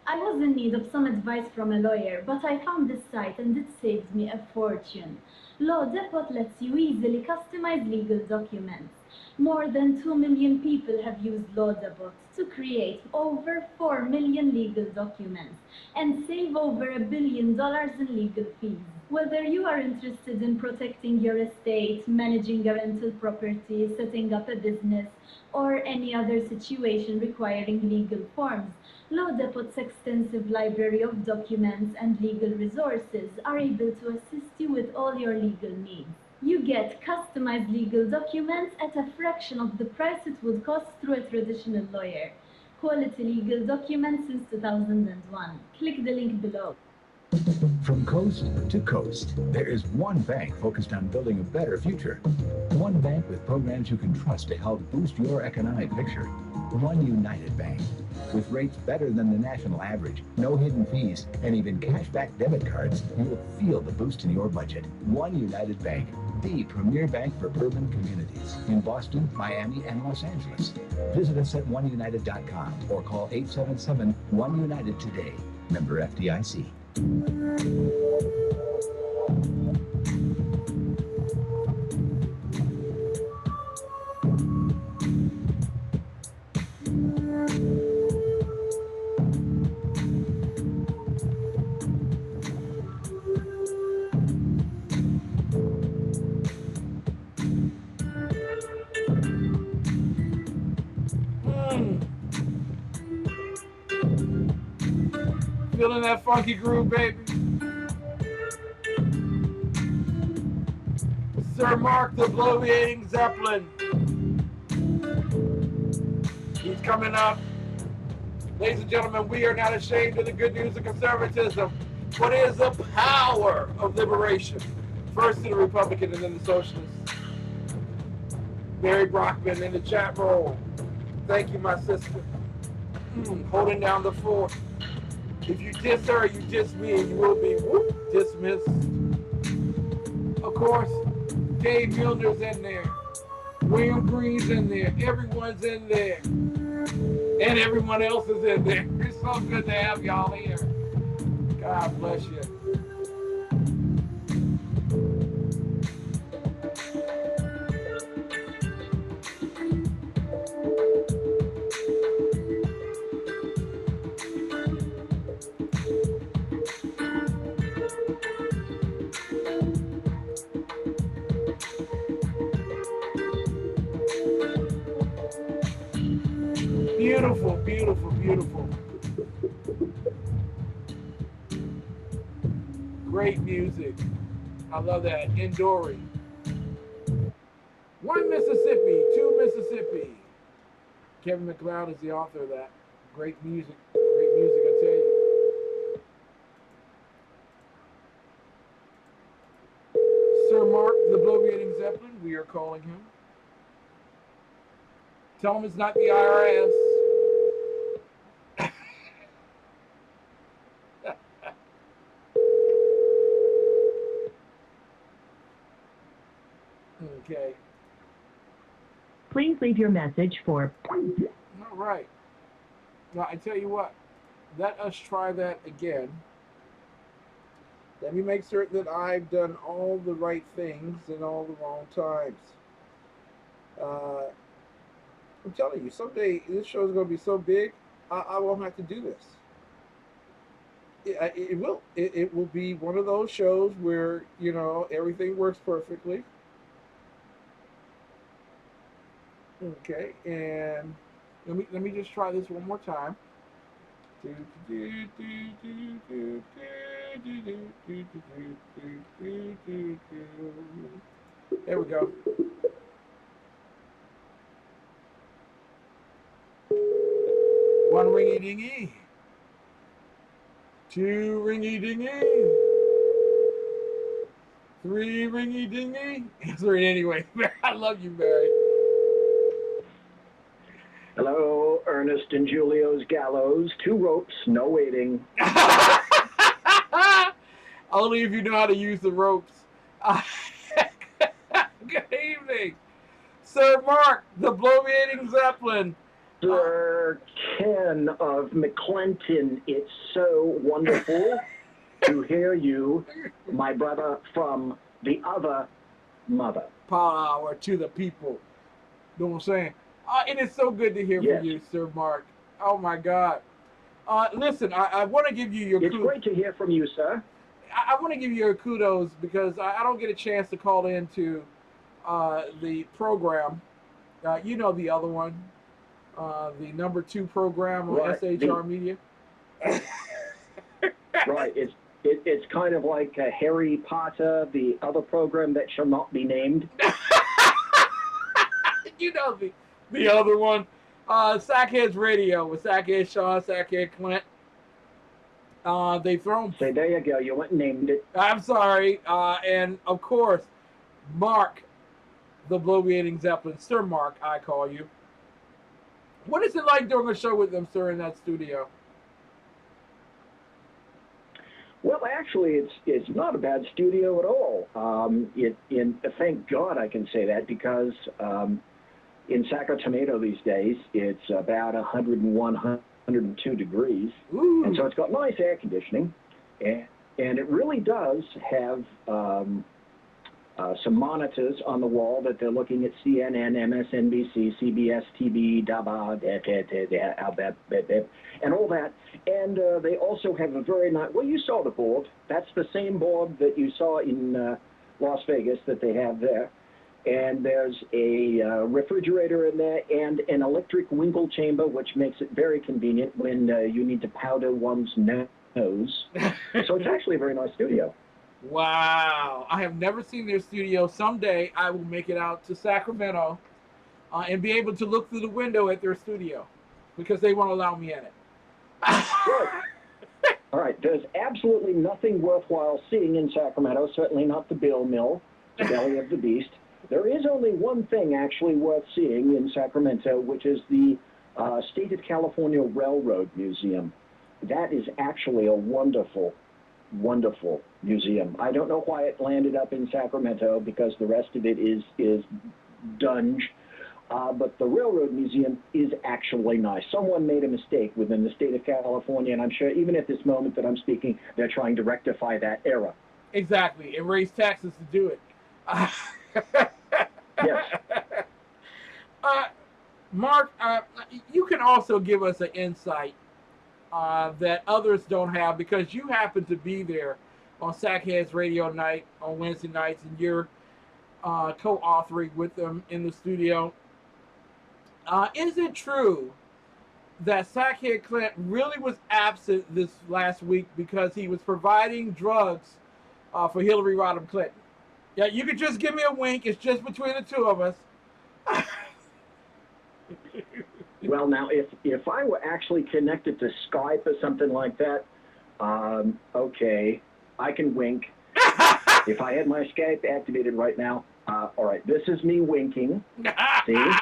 I was in need of some advice from a lawyer, but I found this site and it saved me a fortune. Law Depot lets you easily customize legal documents. More than 2 million people have used Law Depot to create over 4 million legal documents and save over $1 billion in legal fees. Whether you are interested in protecting your estate, managing a rental property, setting up a business, or any other situation requiring legal forms, Law Depot's extensive library of documents and legal resources are able to assist you with all your legal needs. You get customized legal documents at a fraction of the price it would cost through a traditional lawyer. Quality legal documents since 2001. Click the link below. From coast to coast, there is one bank focused on building a better future. One bank with programs you can trust to help boost your economic picture. One United Bank. With rates better than the national average, no hidden fees, and even cashback debit cards, you will feel the boost in your budget. One United Bank, the premier bank for urban communities in Boston, Miami, and Los Angeles. Visit us at oneunited.com or call 877-1UNITED today. Member FDIC. Feeling that funky groove, baby. Sir Mark the Bloviating Zeppelin. He's coming up. Ladies and gentlemen, we are not ashamed of the good news of conservatism. What is the power of liberation? First to the Republican and then the Socialist. Barry Brockman in the chat roll. Thank you, my sister. Holding down the fort. If you diss her, you diss me, and you will be dismissed. Of course, Dave Milner's in there. William Green's in there. Everyone's in there. And everyone else is in there. It's so good to have y'all here. God bless you. Beautiful, beautiful, beautiful. Great music. I love that. Indori. 1 Mississippi, 2 Mississippi. Kevin MacLeod is the author of that. Great music. Great music, I tell you. Sir Mark, the Bloviating Zeppelin, we are calling him. Tell him it's not the IRS. Okay. Please leave your message for. All right. Now, I tell you what. Let us try that again. Let me make certain that I've done all the right things in all the wrong times. I'm telling you, someday this show is going to be so big, I won't have to do this. It will. It will be one of those shows where, you know, everything works perfectly. Okay, and let me just try this one more time. There we go. One ringy dingy. 2 ringy dingy. 3 ringy dingy. Answer it anyway. I love you, Barry. Hello, Ernest and Julio's Gallows. 2 ropes, no waiting. Only if you know how to use the ropes. Good evening, Sir Mark, the Bloviating Zeppelin. Sir Ken of McClenton, it's so wonderful to hear you, my brother from the other mother. Power to the people. Know what I'm saying? It is so good to hear from you, Sir Mark. Oh, my God. Listen, I want to give you your It's great to hear from you, sir. I want to give you your kudos because I don't get a chance to call into the program. You know the other one, the number 2 program on SHR Media. Right. It's kind of like Harry Potter, the other program that shall not be named. You know the other one. Sackheads Radio with Sackhead Shaw, Sackhead Clint. They've thrown. Say, there you go. You went and named it. I'm sorry. And, of course, Mark, the Bloviating Zeppelin. Sir Mark, I call you. What is it like doing a show with them, sir, in that studio? Well, actually, it's not a bad studio at all. Thank God I can say that because in Sacramento these days, it's about 101, 102 degrees. Ooh. And so it's got nice air conditioning. And it really does have some monitors on the wall that they're looking at CNN, MSNBC, CBS, TV, and all that. And they also have a very nice, well, you saw the board. That's the same board that you saw in Las Vegas that they have there. And there's a refrigerator in there and an electric winkle chamber, which makes it very convenient when you need to powder one's nose. So it's actually a very nice studio. Wow. I have never seen their studio. Someday I will make it out to Sacramento and be able to look through the window at their studio because they won't allow me in it. All right. There's absolutely nothing worthwhile seeing in Sacramento, certainly not the Bill Mill, the belly of the beast. There is only one thing actually worth seeing in Sacramento, which is the State of California Railroad Museum. That is actually a wonderful, wonderful museum. I don't know why it landed up in Sacramento because the rest of it is dunge. But the Railroad Museum is actually nice. Someone made a mistake within the state of California, and I'm sure even at this moment that I'm speaking, they're trying to rectify that error. Exactly, and raise taxes to do it. Yes. Mark, you can also give us an insight that others don't have because you happen to be there on Sackheads Radio Night on Wednesday nights, and you're co-authoring with them in the studio. Is it true that Sackhead Clint really was absent this last week because he was providing drugs for Hillary Rodham Clinton. Yeah, you could just give me a wink. It's just between the two of us. Well, now, if I were actually connected to Skype or something like that, okay, I can wink. If I had my Skype activated right now, all right, this is me winking. See?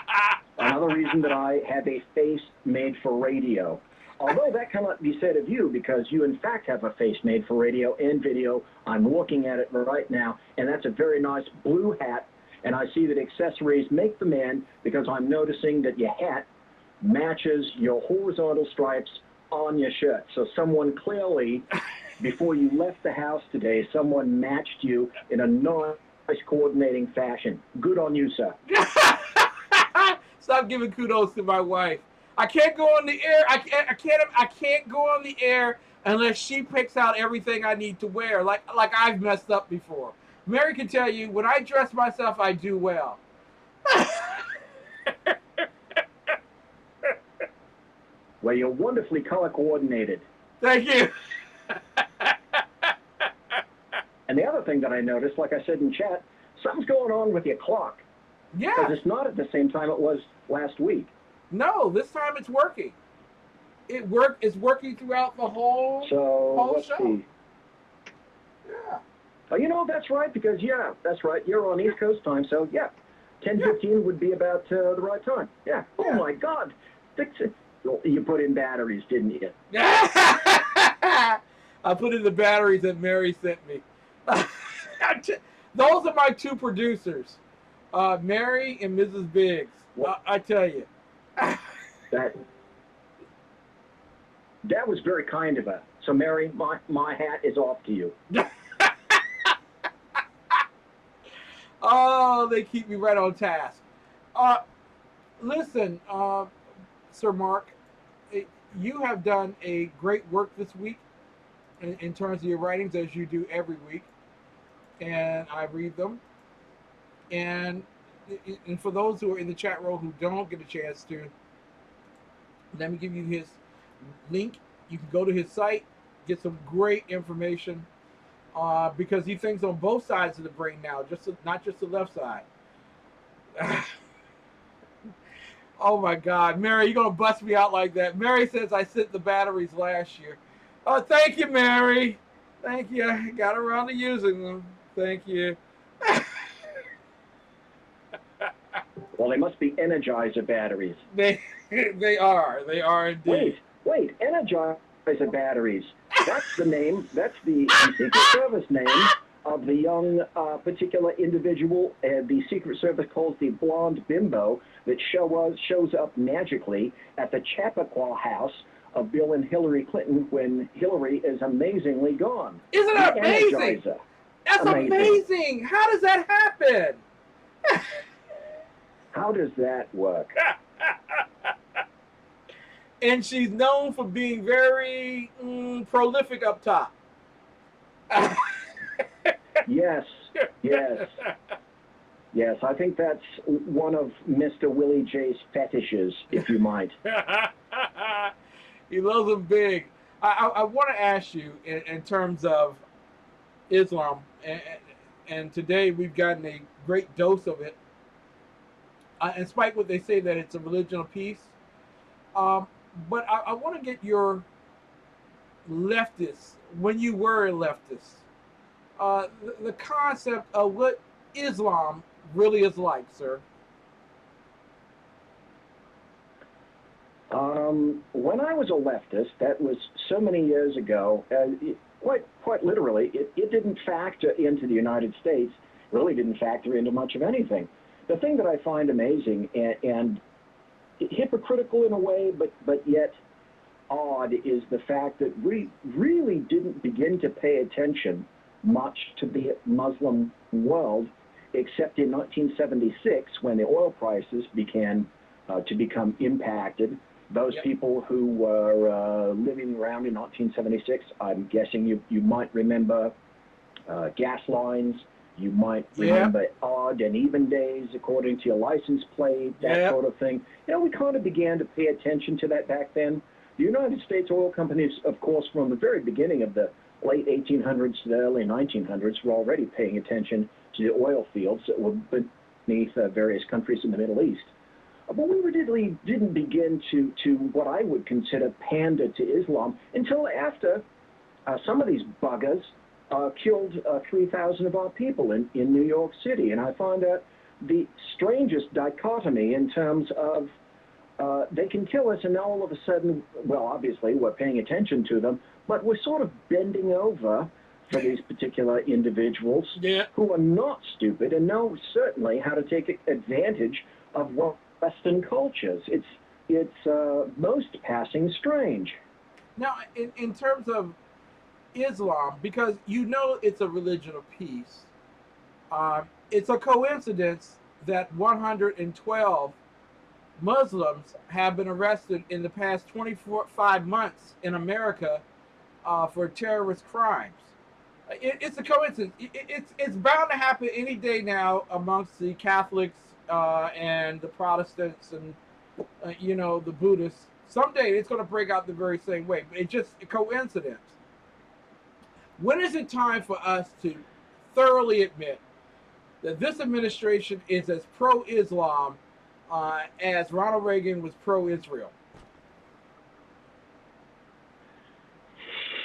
Another reason that I have a face made for radio. Although that cannot be said of you because you, in fact, have a face made for radio and video. I'm looking at it right now, and that's a very nice blue hat. And I see that accessories make the man because I'm noticing that your hat matches your horizontal stripes on your shirt. So someone clearly, before you left the house today, someone matched you in a nice coordinating fashion. Good on you, sir. Stop giving kudos to my wife. I can't go on the air. I can't go on the air unless she picks out everything I need to wear. Like I've messed up before. Mary can tell you when I dress myself, I do well. Well, you're wonderfully color coordinated. Thank you. And the other thing that I noticed, like I said in chat, something's going on with your clock. Yeah. Because it's not at the same time it was last week. No, this time it's working. It's working throughout the whole let's show. See. Yeah. Oh, you know, that's right, because, yeah, that's right. You're on East Coast time, so, yeah. 10:15 would be about the right time. Yeah. Oh, my God. You put in batteries, didn't you? I put in the batteries that Mary sent me. Those are my two producers, Mary and Mrs. Biggs. I tell you. That was very kind of her. So, Mary, my hat is off to you. Oh, they keep me right on task. Listen, Sir Mark, you have done a great work this week in terms of your writings, as you do every week. And I read them. And for those who are in the chat room who don't get a chance to, let me give you his link. You can go to his site, get some great information, because he thinks on both sides of the brain now, not just the left side. Oh my God, Mary, you're gonna bust me out like that. Mary says I sent the batteries last year. Oh, thank you, Mary. Thank you. I got around to using them. Thank you. Well, they must be Energizer batteries. They are indeed. Wait, Energizer batteries. That's the name. That's the Secret Service name of the young particular individual. The Secret Service calls the blonde bimbo that shows up magically at the Chappaqua house of Bill and Hillary Clinton when Hillary is amazingly gone. Isn't that amazing? Energizer. That's amazing. How does that happen? How does that work? And she's known for being very prolific up top. Yes. Yes, I think that's one of Mr. Willie J's fetishes, if you might. He loves them big. I want to ask you in terms of Islam, and today we've gotten a great dose of it. In spite what they say that it's a religion of peace, but I want to get your leftist, when you were a leftist, the concept of what Islam really is like, sir. When I was a leftist, that was so many years ago, quite literally, it didn't factor into the United States, really didn't factor into much of anything. The thing that I find amazing and hypocritical in a way, but yet odd, is the fact that we really didn't begin to pay attention much to the Muslim world, except in 1976 when the oil prices began to become impacted. Those people who were living around in 1976, I'm guessing you might remember gas lines You might remember odd and even days according to your license plate, that sort of thing. You know, we kind of began to pay attention to that back then. The United States oil companies, of course, from the very beginning of the late 1800s to the early 1900s, were already paying attention to the oil fields that were beneath various countries in the Middle East. But we really didn't begin to what I would consider pander to Islam until after some of these buggers killed 3,000 of our people in New York City. And I find out the strangest dichotomy in terms of they can kill us, and now all of a sudden, well, obviously we're paying attention to them, but we're sort of bending over for these particular individuals who are not stupid and know certainly how to take advantage of Western cultures. It's most passing strange. Now, in terms of Islam, because you know it's a religion of peace, it's a coincidence that 112 Muslims have been arrested in the past 5 months in America for terrorist crimes. It's a coincidence. It's bound to happen any day now amongst the Catholics and the Protestants and the Buddhists. Someday it's going to break out the very same way. But it's just a coincidence. When is it time for us to thoroughly admit that this administration is as pro-Islam as Ronald Reagan was pro-Israel?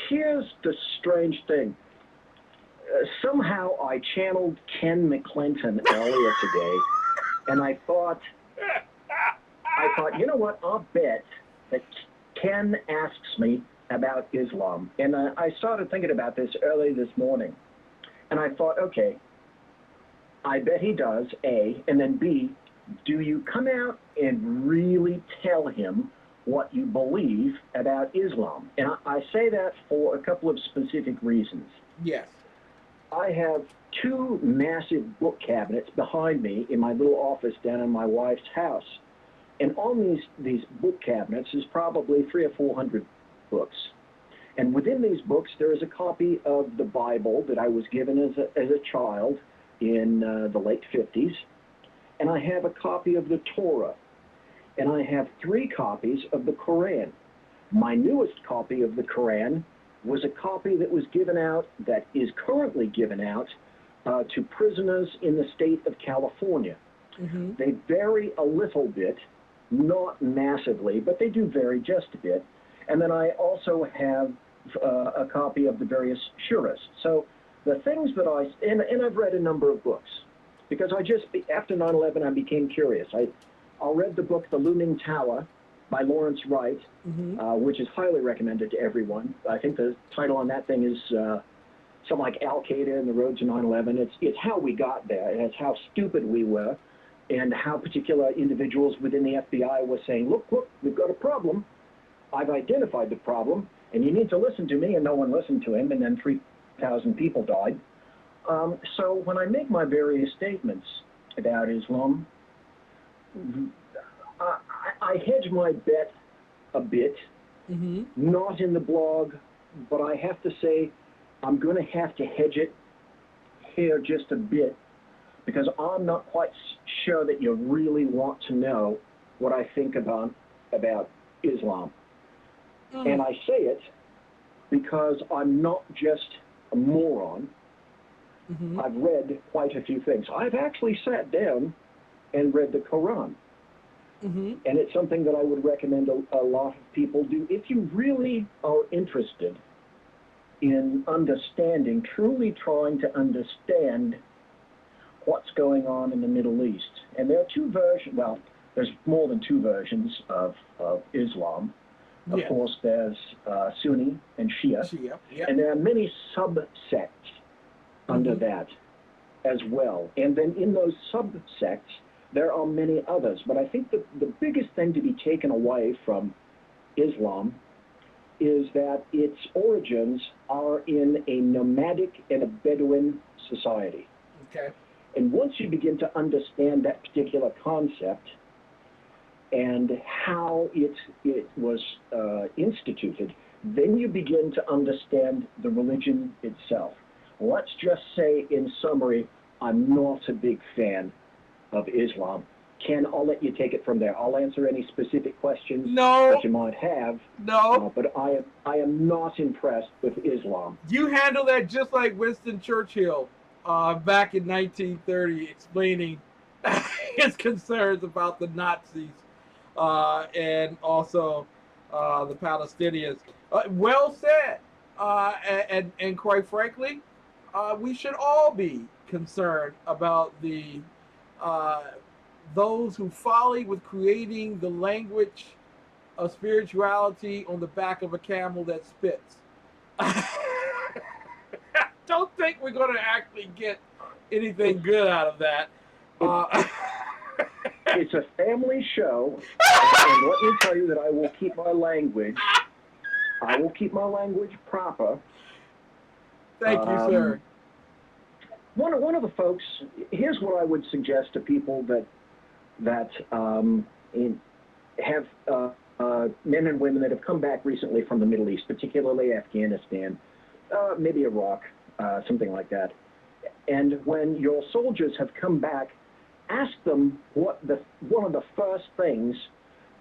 Here's the strange thing. Somehow I channeled Ken McClinton earlier today, and I thought, you know what, I'll bet that Ken asks me about Islam. And I started thinking about this early this morning. And I thought, okay, I bet he does, A, and then B, do you come out and really tell him what you believe about Islam? And I say that for a couple of specific reasons. Yes. I have 2 massive book cabinets behind me in my little office down in my wife's house. And on these book cabinets is probably 300 or 400 books. And within these books, there is a copy of the Bible that I was given as a child in the late 50s. And I have a copy of the Torah. And I have 3 copies of the Quran. My newest copy of the Quran was a copy that was given out, that is currently given out, to prisoners in the state of California. Mm-hmm. They vary a little bit, not massively, but they do vary just a bit. And then I also have a copy of the various shuras. So the things that and I've read a number of books, because after 9/11, I became curious. I read the book, The Looming Tower, by Lawrence Wright, which is highly recommended to everyone. I think the title on that thing is something like Al-Qaeda and the Road to 9/11. It's how we got there. It's how stupid we were, and how particular individuals within the FBI were saying, look, we've got a problem. I've identified the problem, and you need to listen to me, and no one listened to him, and then 3,000 people died. So when I make my various statements about Islam, I hedge my bet a bit, not in the blog, but I have to say I'm going to have to hedge it here just a bit, because I'm not quite sure that you really want to know what I think about Islam. And I say it because I'm not just a moron. I've read quite a few things. I've actually sat down and read the Quran. And it's something that I would recommend a lot of people do. If you really are interested in understanding, truly trying to understand what's going on in the Middle East. And there are 2 versions, well, there's more than 2 versions of Islam. Of course, there's Sunni and Shia. And there are many subsects under that as well. And then in those subsects, there are many others. But I think the biggest thing to be taken away from Islam is that its origins are in a nomadic and a Bedouin society. Okay. And once you begin to understand that particular concept and how it was instituted, then you begin to understand the religion itself. Let's just say, in summary, I'm not a big fan of Islam. Ken, I'll let you take it from there. I'll answer any specific questions that you might have. No. But I am not impressed with Islam. You handle that just like Winston Churchill back in 1930, explaining his concerns about the Nazis and also the Palestinians. Well said. And quite frankly, we should all be concerned about the those who folly with creating the language of spirituality on the back of a camel that spits. Don't think we're going to actually get anything good out of that. It's a family show, and let me tell you that I will keep my language. I will keep my language proper. Thank you, sir. One of the folks. Here's what I would suggest to people that have men and women that have come back recently from the Middle East, particularly Afghanistan, maybe Iraq, something like that. And when your soldiers have come back, ask them what one of the first things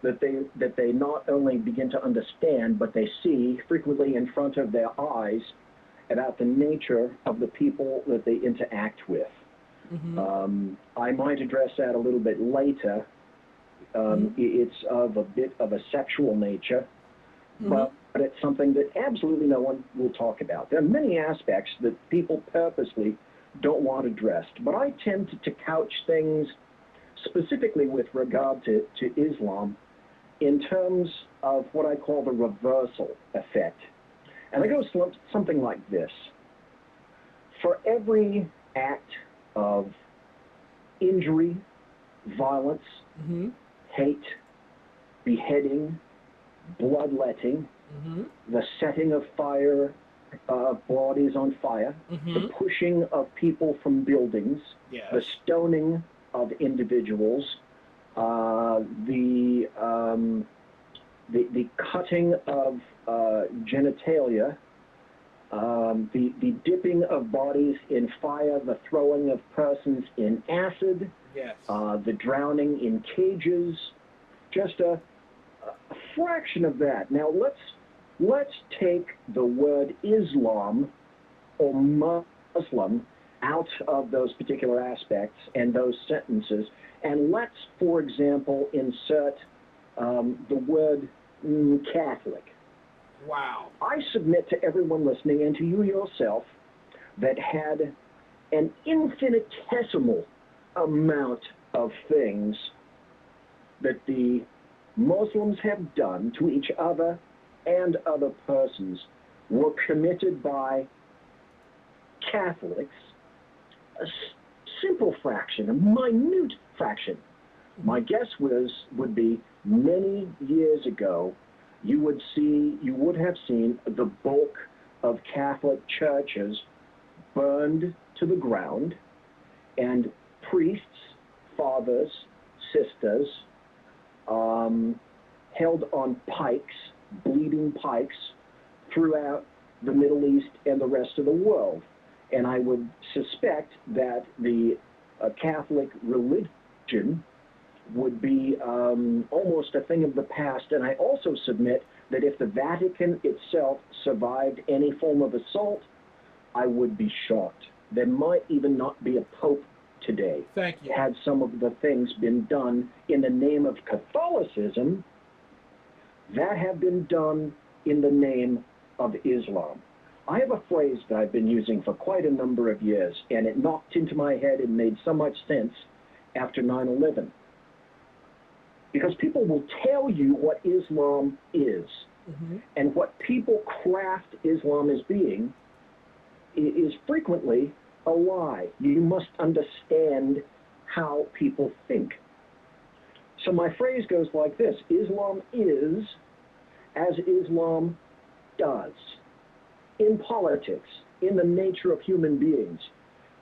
that they not only begin to understand, but they see frequently in front of their eyes about the nature of the people that they interact with. Mm-hmm. I might address that a little bit later. It's of a bit of a sexual nature, but it's something that absolutely no one will talk about. There are many aspects that people purposely don't want addressed, but I tend to couch things specifically with regard to Islam in terms of what I call the reversal effect. And it goes something like this. For every act of injury, violence, hate, beheading, bloodletting, the setting of fire, bodies on fire, the pushing of people from buildings, the stoning of individuals, the cutting of genitalia, the dipping of bodies in fire, the throwing of persons in acid, the drowning in cages, just a fraction of that. Now let's take the word Islam or Muslim out of those particular aspects and those sentences, and let's, for example, insert the word Catholic. Wow. I submit to everyone listening and to you yourself that had an infinitesimal amount of things that the Muslims have done to each other and other persons were committed by Catholics, a simple fraction, a minute fraction. My guess would be many years ago, you would have seen the bulk of Catholic churches burned to the ground, and priests, fathers, sisters, held on pikes, bleeding pikes, throughout the Middle East and the rest of the world. And I would suspect that the Catholic religion would be almost a thing of the past. And I also submit that if the Vatican itself survived any form of assault, I would be shocked. There might even not be a pope today. Thank you. Had some of the things been done in the name of Catholicism that have been done in the name of Islam. I have a phrase that I've been using for quite a number of years, and it knocked into my head and made so much sense after 9/11. Because people will tell you what Islam is, and what people craft Islam as being is frequently a lie. You must understand how people think. So my phrase goes like this: Islam is as Islam does. In politics, in the nature of human beings,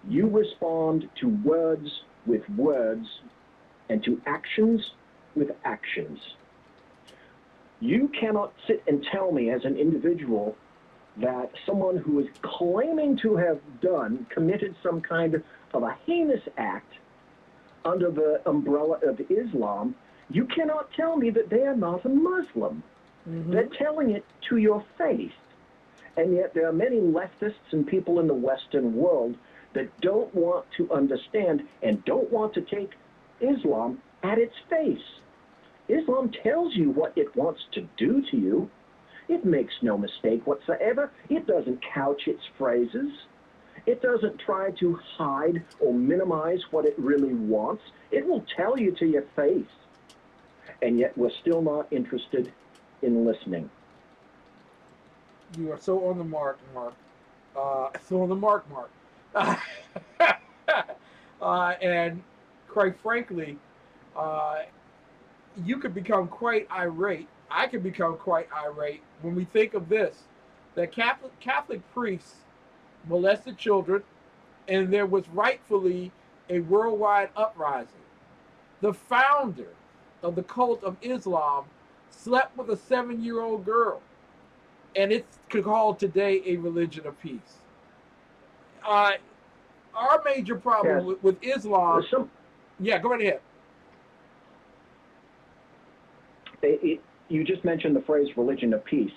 you respond to words with words and to actions with actions. You cannot sit and tell me as an individual that someone who is claiming to have committed some kind of a heinous act under the umbrella of Islam, you cannot tell me that they are not a Muslim. They're telling it to your face. And yet there are many leftists and people in the Western world that don't want to understand and don't want to take Islam at its face. Islam tells you what it wants to do to you. It makes no mistake whatsoever. It doesn't couch its phrases. It doesn't try to hide or minimize what it really wants. It will tell you to your face. And yet we're still not interested in listening. You are so on the mark, Mark. So on the mark, Mark. And quite frankly, you could become quite irate. I could become quite irate when we think of this, that Catholic priests molested children, and there was rightfully a worldwide uprising. The founder of the cult of Islam slept with a 7-year-old girl, and it's called today a religion of peace. Our major problem with Islam... Yeah, go right ahead. You just mentioned the phrase religion of peace.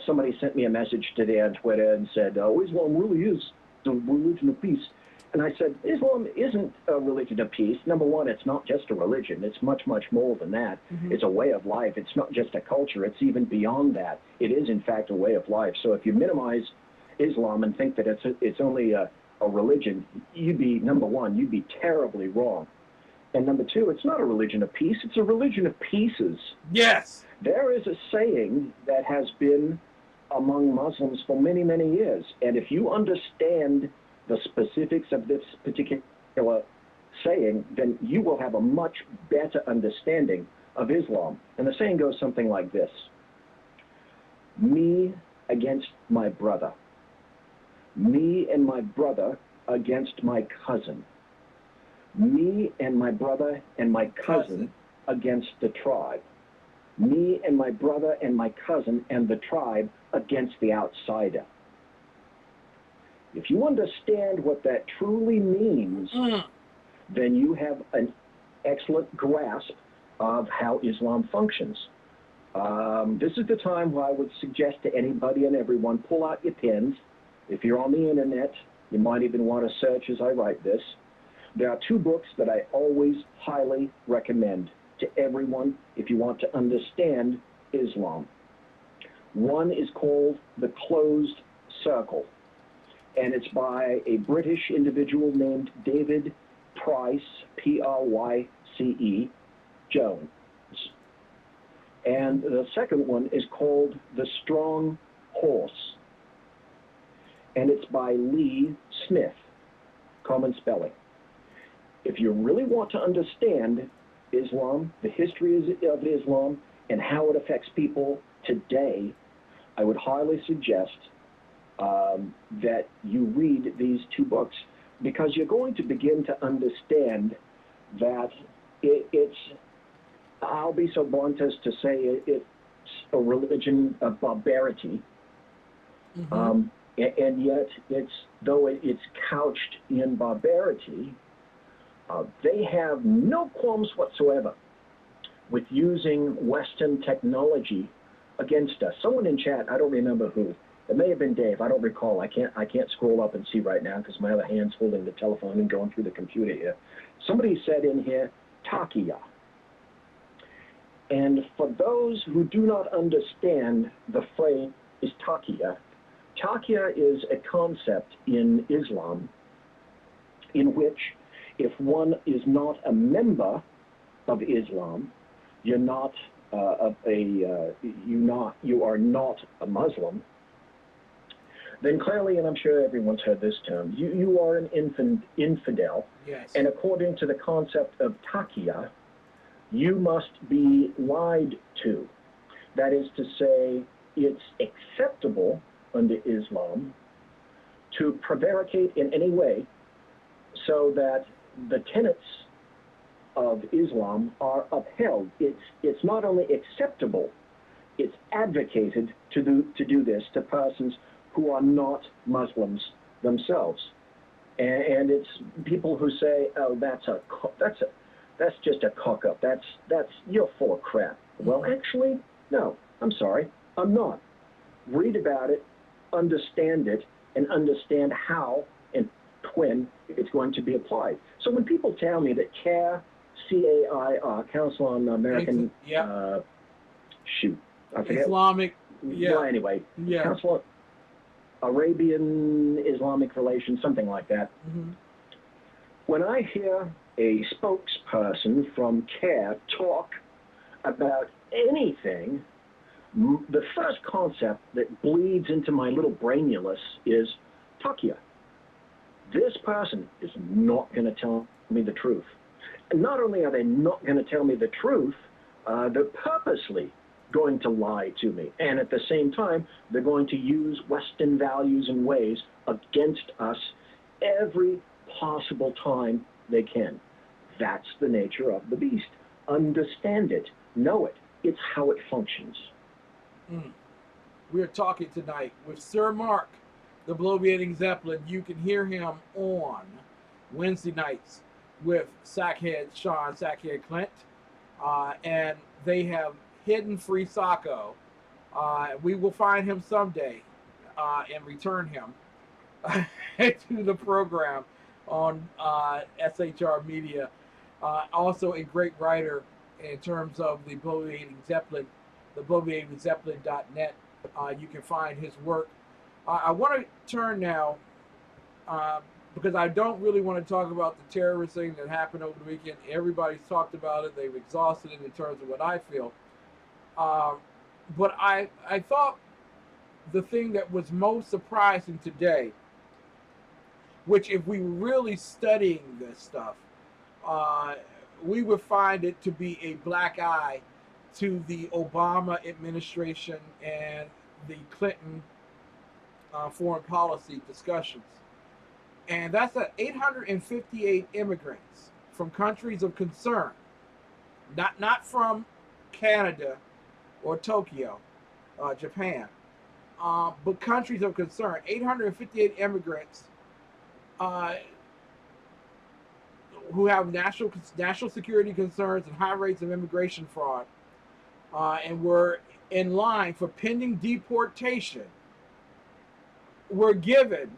Somebody sent me a message today on Twitter and said, Islam really is the religion of peace. And I said, Islam isn't a religion of peace. Number one, it's not just a religion. It's much, much more than that. It's a way of life. It's not just a culture. It's even beyond that. It is, in fact, a way of life. So if you minimize Islam and think that it's only a religion, number one, you'd be terribly wrong. And number two, it's not a religion of peace. It's a religion of pieces. Yes. There is a saying that has been among Muslims for many, many years. And if you understand the specifics of this particular saying, then you will have a much better understanding of Islam. And the saying goes something like this: me against my brother. Me and my brother against my cousin. Me and my brother and my cousin against the tribe. Me and my brother and my cousin and the tribe against the outsider. If you understand what that truly means, then you have an excellent grasp of how Islam functions. This is the time where I would suggest to anybody and everyone, pull out your pens. If you're on the internet, you might even want to search as I write this. There are two books that I always highly recommend to everyone if you want to understand Islam. One is called The Closed Circle, and it's by a British individual named David Pryce, P-R-Y-C-E, Jones. And the second one is called The Strong Horse, and it's by Lee Smith, common spelling. If you really want to understand Islam, the history of Islam, and how it affects people today, I would highly suggest that you read these two books, because you're going to begin to understand that it's, I'll be so blunt as to say it's a religion of barbarity, and yet though it's couched in barbarity, they have no qualms whatsoever with using Western technology against us. Someone in chat, I don't remember who, it may have been Dave, I don't recall. I can't scroll up and see right now because my other hand's holding the telephone and going through the computer here. Somebody said in here, Takia. And for those who do not understand the phrase Takia, Takia is a concept in Islam in which if one is not a member of Islam, you are not a Muslim, then clearly, and I'm sure everyone's heard this term, you are an infidel. Yes. And according to the concept of taqiyya, you must be lied to. That is to say, it's acceptable under Islam to prevaricate in any way so that the tenets of Islam are upheld. It's not only acceptable, it's advocated to do this to persons who are not Muslims themselves. And it's people who say, "Oh, that's just a cock up. You're full of crap." Well, actually, no. I'm sorry, I'm not. Read about it, understand it, and understand how and when it's going to be applied. So when people tell me that CAIR, C-A-I-R, Council on American, I forget. Islamic, Well, anyway, yeah. Council on Arabian Islamic Relations, something like that. Mm-hmm. When I hear a spokesperson from CAIR talk about anything, the first concept that bleeds into my little brainulus is Takia. This person is not going to tell me the truth. And not only are they not going to tell me the truth, they're purposely going to lie to me. And at the same time, they're going to use Western values and ways against us every possible time they can. That's the nature of the beast. Understand it. Know it. It's how it functions. We are talking tonight with Sir Mark, the Bloviating Zeppelin. You can hear him on Wednesday nights with Sackhead Sean, Sackhead Clint, and they have hidden Free Sacco. We will find him someday and return him to the program on SHR Media. Also a great writer in terms of the Bloviating Zeppelin, the bloviatingzeppelin.net. You can find his work. I want to turn now, because I don't really want to talk about the terrorist thing that happened over the weekend. Everybody's talked about it. They've exhausted it in terms of what I feel. But I thought the thing that was most surprising today, which if we were really studying this stuff, we would find it to be a black eye to the Obama administration and the Clinton foreign policy discussions. And that's that 858 immigrants from countries of concern, not from Canada or Tokyo, Japan, but countries of concern. 858 immigrants who have national security concerns and high rates of immigration fraud, and were in line for pending deportation, were given,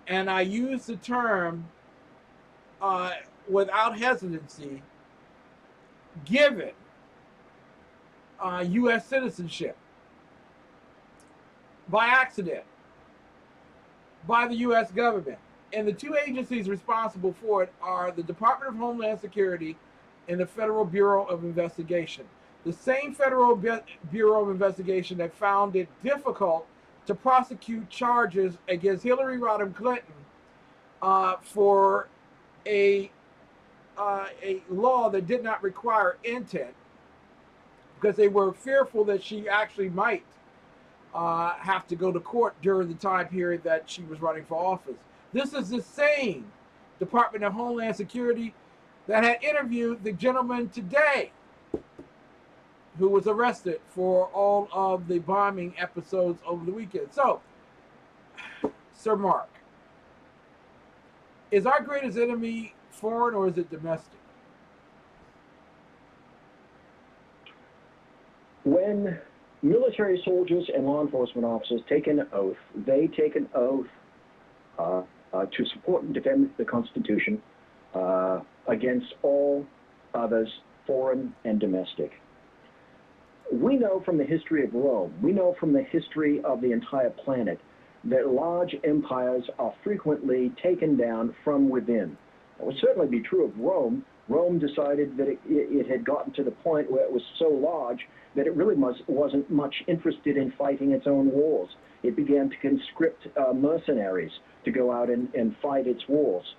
and I use the term without hesitancy, given U.S. citizenship by accident by the U.S. government. And the two agencies responsible for it are the Department of Homeland Security and the Federal Bureau of Investigation. The same Federal Bureau of Investigation that found it difficult to prosecute charges against Hillary Rodham Clinton for a law that did not require intent, because they were fearful that she actually might have to go to court during the time period that she was running for office. This is the same Department of Homeland Security that had interviewed the gentleman today who was arrested for all of the bombing episodes over the weekend. So, Sir Mark, is our greatest enemy foreign or is it domestic? When military soldiers and law enforcement officers take an oath, they take an oath to support and defend the Constitution against all others, foreign and domestic. We know from the history of Rome, we know from the history of the entire planet, that large empires are frequently taken down from within. That would certainly be true of Rome. Rome decided that it had gotten to the point where it was so large that it really wasn't much interested in fighting its own wars. It began to conscript mercenaries to go out and fight its wars,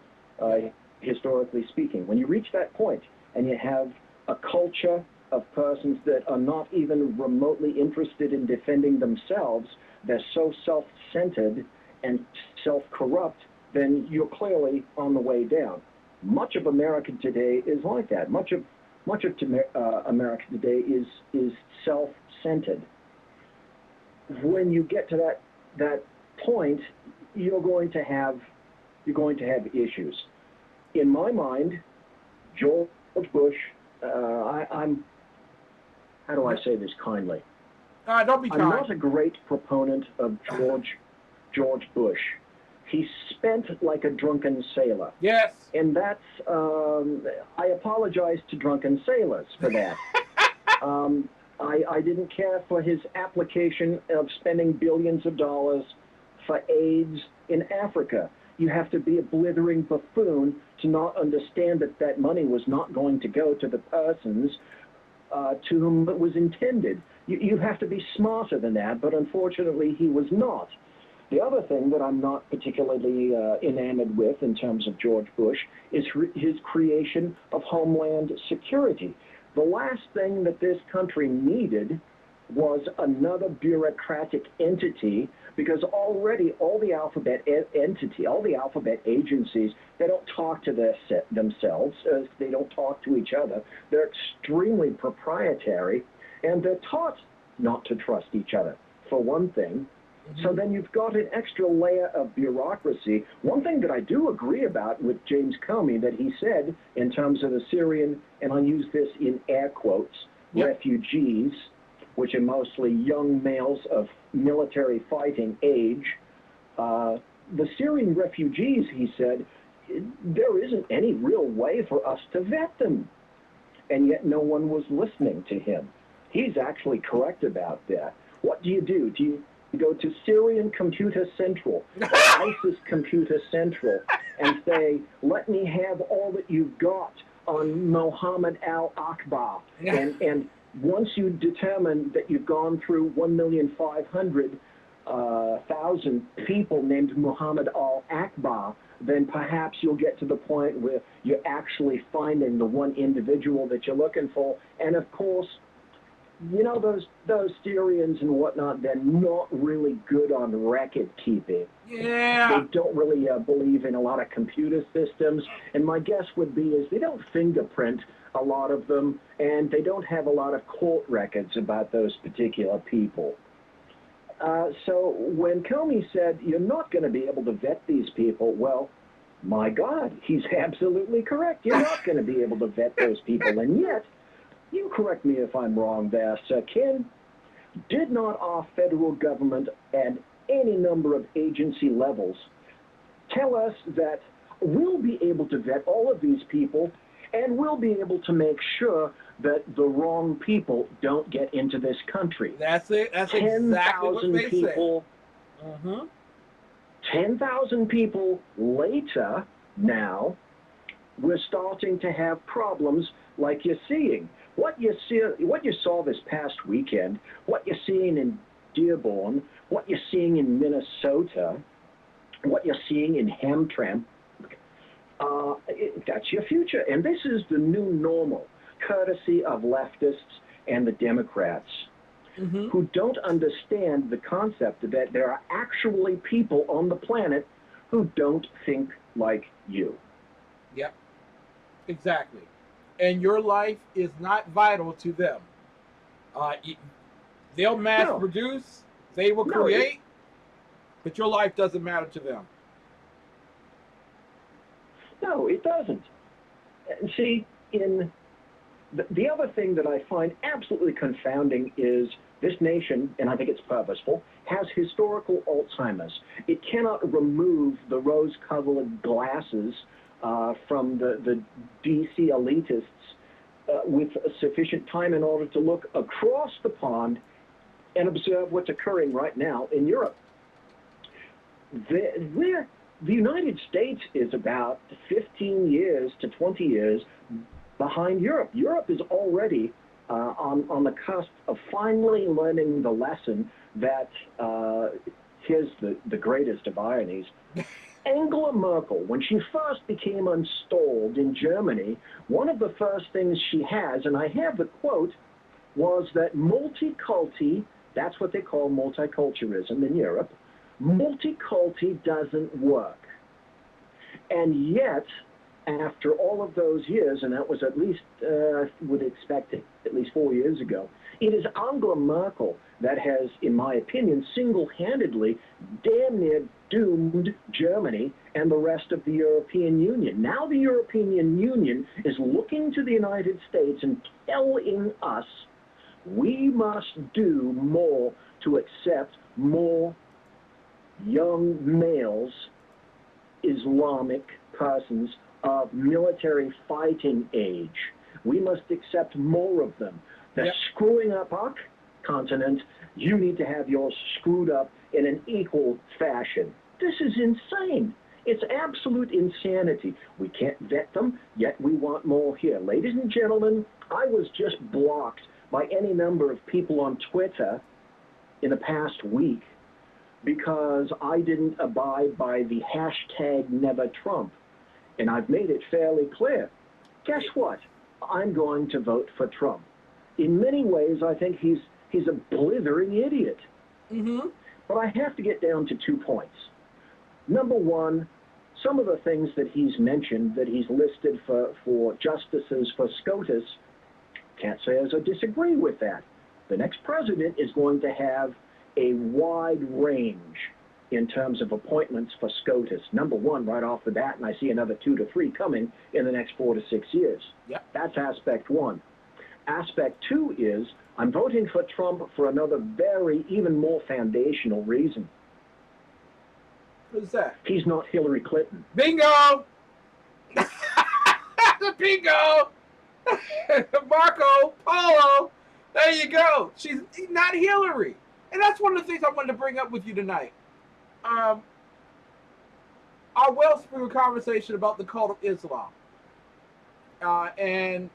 historically speaking. When you reach that point and you have a culture of persons that are not even remotely interested in defending themselves, they're so self-centered and self-corrupt, then you're clearly on the way down. Much of America today is like that. Much of America today is self-centered. When you get to that point, you're going to have issues. In my mind, George Bush, I'm how do I say this kindly? Don't be kind. I'm not a great proponent of George Bush. He spent like a drunken sailor. Yes. And that's, I apologize to drunken sailors for that. I didn't care for his application of spending billions of dollars for AIDS in Africa. You have to be a blithering buffoon to not understand that that money was not going to go to the persons to whom it was intended. You have to be smarter than that, but unfortunately he was not. The other thing that I'm not particularly enamored with in terms of George Bush is his creation of Homeland Security. The last thing that this country needed was another bureaucratic entity, because already all the alphabet agencies, they don't talk to themselves, they don't talk to each other. They're extremely proprietary, and they're taught not to trust each other, for one thing. So then you've got an extra layer of bureaucracy. One thing that I do agree about with James Comey that he said in terms of the Syrian, and I use this in air quotes, refugees, which are mostly young males of military fighting age, the Syrian refugees, he said, there isn't any real way for us to vet them. And yet no one was listening to him. He's actually correct about that. What do? Do you go to Syrian Computer Central, or ISIS Computer Central, and say, let me have all that you've got on Mohammed al-Akbar, and once you determine that you've gone through 1,500,000 people named Muhammad al-Akbar, then perhaps you'll get to the point where you're actually finding the one individual that you're looking for. And of course, you know, those Syrians and whatnot, they're not really good on record keeping. Yeah. They don't really believe in a lot of computer systems. And my guess would be is they don't fingerprint a lot of them, and they don't have a lot of court records about those particular people. So when Comey said, you're not going to be able to vet these people, well, my God, he's absolutely correct. You're not going to be able to vet those people. And yet, you correct me if I'm wrong there, Sir Ken, did not our federal government at any number of agency levels tell us that we'll be able to vet all of these people, and we'll be able to make sure that the wrong people don't get into this country? That's it. That's exactly what they people, say. 10,000 people later now, we're starting to have problems like you're seeing. What you saw this past weekend, what you're seeing in Dearborn, what you're seeing in Minnesota, what you're seeing in Hamtramck, that's your future. And this is the new normal, courtesy of leftists and the Democrats, who don't understand the concept that there are actually people on the planet who don't think like you. Yep, exactly. And your life is not vital to them. They'll mass produce, they will create, but your life doesn't matter to them. No, it doesn't. And see, in the other thing that I find absolutely confounding is this nation, and I think it's purposeful, has historical Alzheimer's. It cannot remove the rose-colored glasses from the DC elitists with sufficient time in order to look across the pond and observe what's occurring right now in Europe. The United States is about 15 years to 20 years behind Europe. Europe is already on the cusp of finally learning the lesson that, here's the greatest of ironies, Angela Merkel, when she first became installed in Germany, one of the first things she has, and I have the quote, was that multiculti, that's what they call multiculturalism in Europe, multiculti doesn't work. And yet, after all of those years, and that was at least, I would expect it, at least 4 years ago, it is Angela Merkel that has, in my opinion, single-handedly damn near doomed Germany and the rest of the European Union. Now the European Union is looking to the United States and telling us we must do more to accept more young males, Islamic persons of military fighting age. We must accept more of them. They're screwing up our continent. You need to have yours screwed up in an equal fashion. This is insane. It's absolute insanity. We can't vet them, yet we want more here. Ladies and gentlemen, I was just blocked by any number of people on Twitter in the past week because I didn't abide by the hashtag Never Trump. And I've made it fairly clear. Guess what? I'm going to vote for Trump. In many ways, I think he's a blithering idiot. Mm-hmm. But I have to get down to 2 points. Number one, some of the things that he's mentioned, that he's listed for justices for SCOTUS, can't say as I disagree with that. The next president is going to have a wide range in terms of appointments for SCOTUS. Number one, right off the bat, and I see another 2 to 3 coming in the next 4 to 6 years. Yep. That's aspect one. Aspect two is I'm voting for Trump for another very, even more foundational reason. Who's that? He's not Hillary Clinton. Bingo! Bingo! Marco Polo! There you go. She's not Hillary. And that's one of the things I wanted to bring up with you tonight. Our wellspring conversation about the cult of Islam. And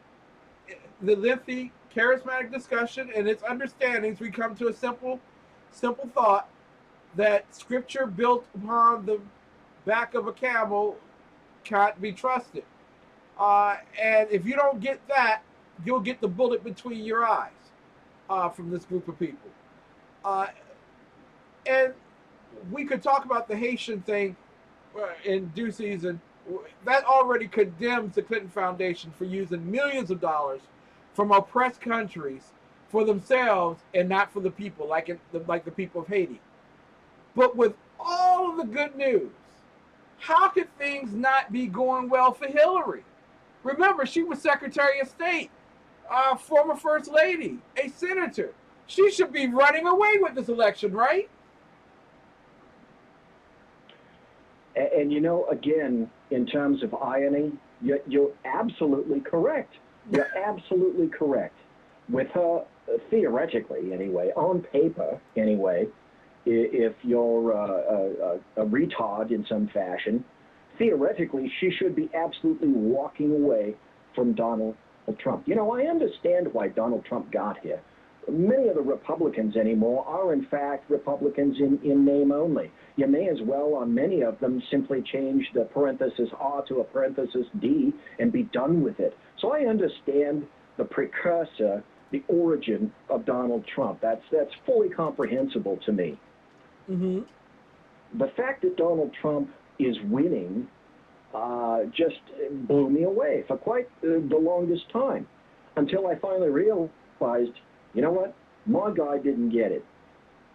the lengthy, charismatic discussion and its understandings, we come to a simple thought that scripture built upon the back of a camel can't be trusted. And if you don't get that, you'll get the bullet between your eyes from this group of people. And we could talk about the Haitian thing in due season. That already condemns the Clinton Foundation for using millions of dollars from oppressed countries for themselves and not for the people, like the people of Haiti. But with all of the good news, how could things not be going well for Hillary? Remember, she was Secretary of State, former First Lady, a senator. She should be running away with this election, right? And you know, again, in terms of irony, you're absolutely correct. You're absolutely correct. With her, theoretically anyway, on paper anyway, if you're a retard in some fashion, theoretically she should be absolutely walking away from Donald Trump. You know, I understand why Donald Trump got here. Many of the Republicans anymore are in fact Republicans in name only. You may as well on many of them simply change the parenthesis R to a parenthesis D and be done with it. So I understand the precursor, the origin of Donald Trump. That's fully comprehensible to me. Mm-hmm. The fact that Donald Trump is winning just blew me away for quite the longest time, until I finally realized, you know what, my guy didn't get it.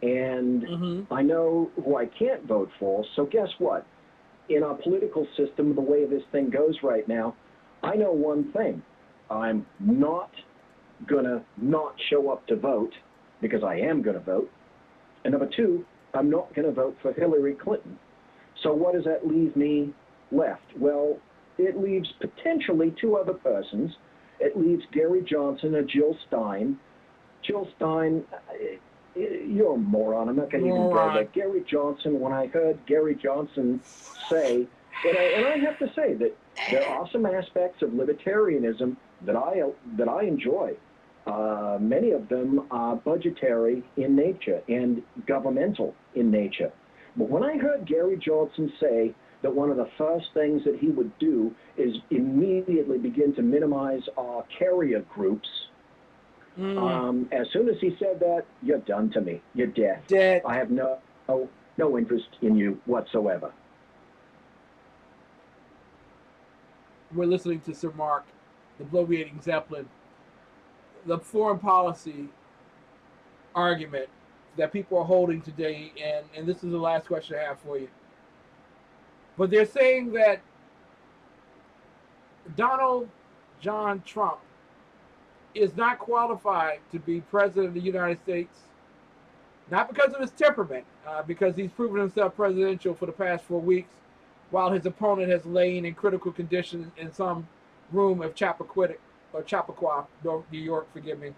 And I know who I can't vote for, so guess what? In our political system, the way this thing goes right now, I know one thing. I'm not going to not show up to vote, because I am going to vote. And number two, I'm not going to vote for Hillary Clinton. So what does that leave me left? Well, it leaves potentially two other persons. It leaves Gary Johnson and Jill Stein. Jill Stein, you're a moron. I'm not going to even go there. Gary Johnson, when I heard Gary Johnson say, and I have to say that there are some aspects of libertarianism that I enjoy. Many of them are budgetary in nature and governmental in nature. But when I heard Gary Johnson say that one of the first things that he would do is immediately begin to minimize our carrier groups, as soon as he said that, you're done to me. You're dead. Dead. I have no interest in you whatsoever. we're listening to Sir Mark, the Bloviating Zeppelin, the foreign policy argument that people are holding today, and this is the last question I have for you. But they're saying that Donald John Trump is not qualified to be president of the United States, not because of his temperament, because he's proven himself presidential for the past 4 weeks, while his opponent has lain in critical condition in some room of Chappaquiddick, or Chappaqua, New York, forgive me.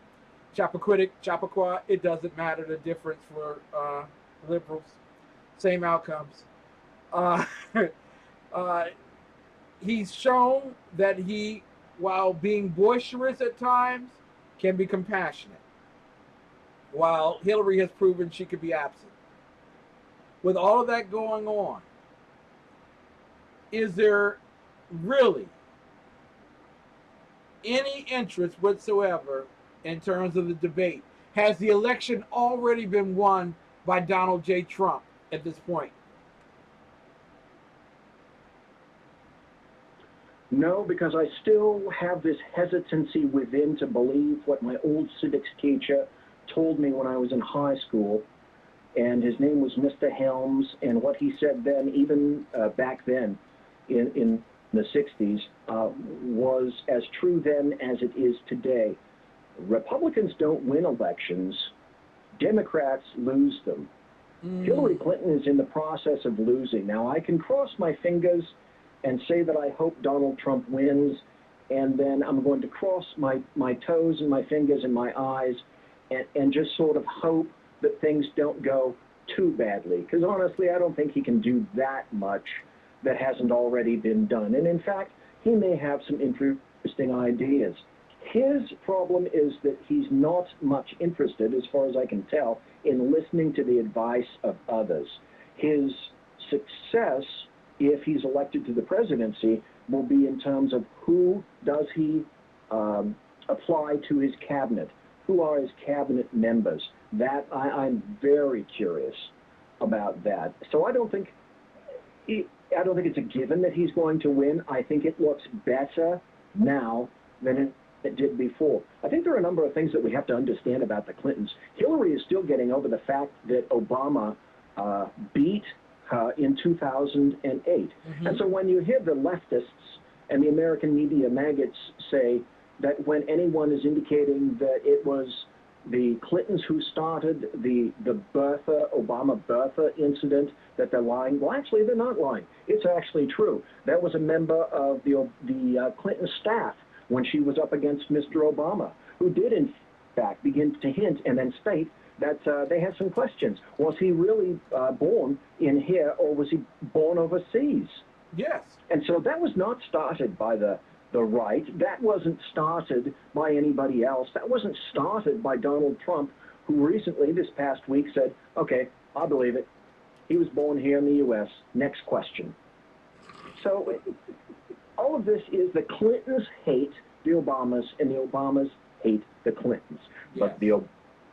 Chappaquiddick, Chappaqua, it doesn't matter the difference for liberals. Same outcomes. He's shown that he, while being boisterous at times, can be compassionate, while Hillary has proven she could be absent. With all of that going on, is there really any interest whatsoever in terms of the debate? Has the election already been won by Donald J. Trump at this point? No, because I still have this hesitancy within to believe what my old civics teacher told me when I was in high school, and his name was Mr. Helms, and what he said then, even back then in the 60s, was as true then as it is today. Republicans don't win elections. Democrats lose them. Hillary Clinton is in the process of losing. Now, I can cross my fingers and say that I hope Donald Trump wins, and then I'm going to cross my toes and my fingers and my eyes and just sort of hope that things don't go too badly. Because honestly, I don't think he can do that much that hasn't already been done. And in fact, he may have some interesting ideas. His problem is that he's not much interested, as far as I can tell, in listening to the advice of others. His success, if he's elected to the presidency, will be in terms of who does he apply to his cabinet, who are his cabinet members. That I'm very curious about that. So I don't think it's a given that he's going to win. I think it looks better now than it did before. I think there are a number of things that we have to understand about the Clintons. Hillary is still getting over the fact that Obama beat her in 2008. And so when you hear the leftists and the American media maggots say that when anyone is indicating that it was the Clintons who started the Obama birther incident, that they're lying, well, actually, they're not lying. It's actually true. That was a member of the Clinton staff when she was up against Mr. Obama, who did, in fact, begin to hint and then state that they had some questions. Was he really born in here, or was he born overseas? Yes. And so that was not started by the right. That wasn't started by anybody else. That wasn't started by Donald Trump, who recently, this past week, said, okay, I believe it. He was born here in the U.S. Next question. So all of this is the Clintons hate the Obamas, and the Obamas hate the Clintons. Yes. But the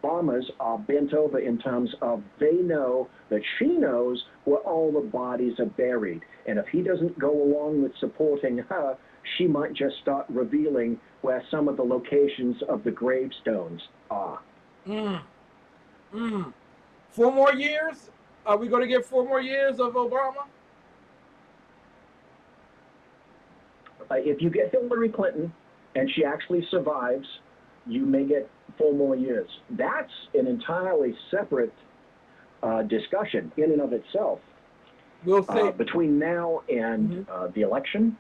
Obamas are bent over in terms of they know that she knows where all the bodies are buried. And if he doesn't go along with supporting her, she might just start revealing where some of the locations of the gravestones are. 4 more years? Are we going to get 4 more years of Obama? If you get Hillary Clinton and she actually survives, you may get 4 more years. That's an entirely separate discussion in and of itself. We'll see. Between now and the election,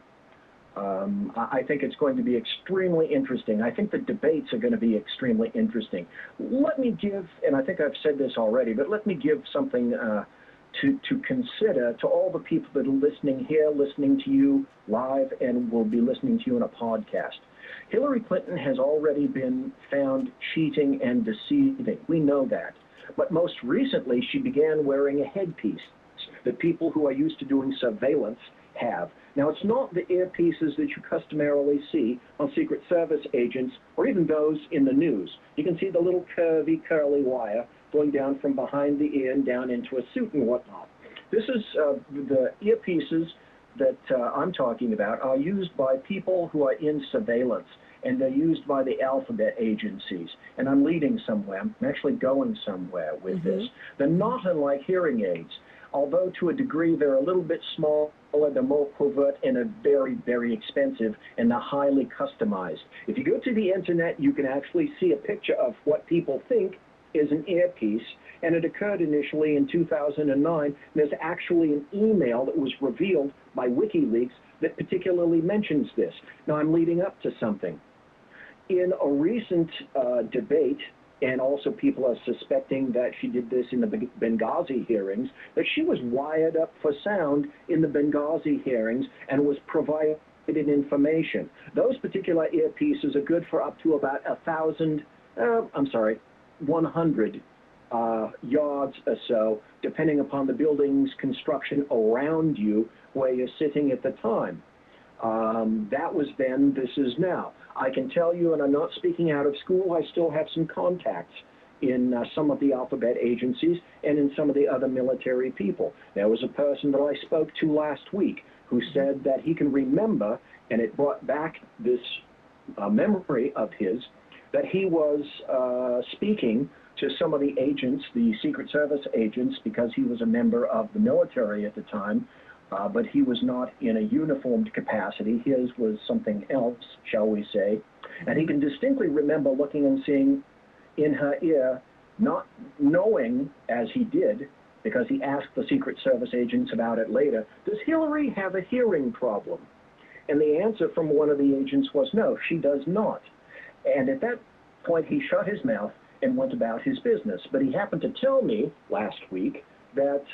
I think it's going to be extremely interesting. I think the debates are going to be extremely interesting. Let me give, and I think I've said this already, but let me give something to consider to all the people that are listening here, listening to you live, and will be listening to you in a podcast. Hillary Clinton has already been found cheating and deceiving. We know that. But most recently, she began wearing a headpiece that people who are used to doing surveillance have. Now, it's not the earpieces that you customarily see on Secret Service agents or even those in the news. You can see the little curvy, curly wire going down from behind the ear and down into a suit and whatnot. This is the earpieces that I'm talking about are used by people who are in surveillance, and they're used by the alphabet agencies. And I'm leading somewhere. I'm actually going somewhere with this. They're not unlike hearing aids, although to a degree they're a little bit smaller, they're more covert, and are very, very expensive, and they're highly customized. If you go to the internet, you can actually see a picture of what people think is an earpiece, and it occurred initially in 2009. There's actually an email that was revealed by WikiLeaks that particularly mentions this. Now, I'm leading up to something. In a recent debate, and also people are suspecting that she did this in the Benghazi hearings, that she was wired up for sound in the Benghazi hearings and was provided information. Those particular earpieces are good for up to about 100 yards or so, depending upon the building's construction around you where you're sitting at the time. That was then, this is now. I can tell you, and I'm not speaking out of school, I still have some contacts in some of the alphabet agencies and in some of the other military people. There was a person that I spoke to last week who said that he can remember, and it brought back this memory of his, that he was speaking to some of the agents, the Secret Service agents, because he was a member of the military at the time, but he was not in a uniformed capacity. His was something else, shall we say. And he can distinctly remember looking and seeing in her ear, not knowing as he did, because he asked the Secret Service agents about it later, does Hillary have a hearing problem? And the answer from one of the agents was, no, she does not. And at that point, he shut his mouth and went about his business. But he happened to tell me last week that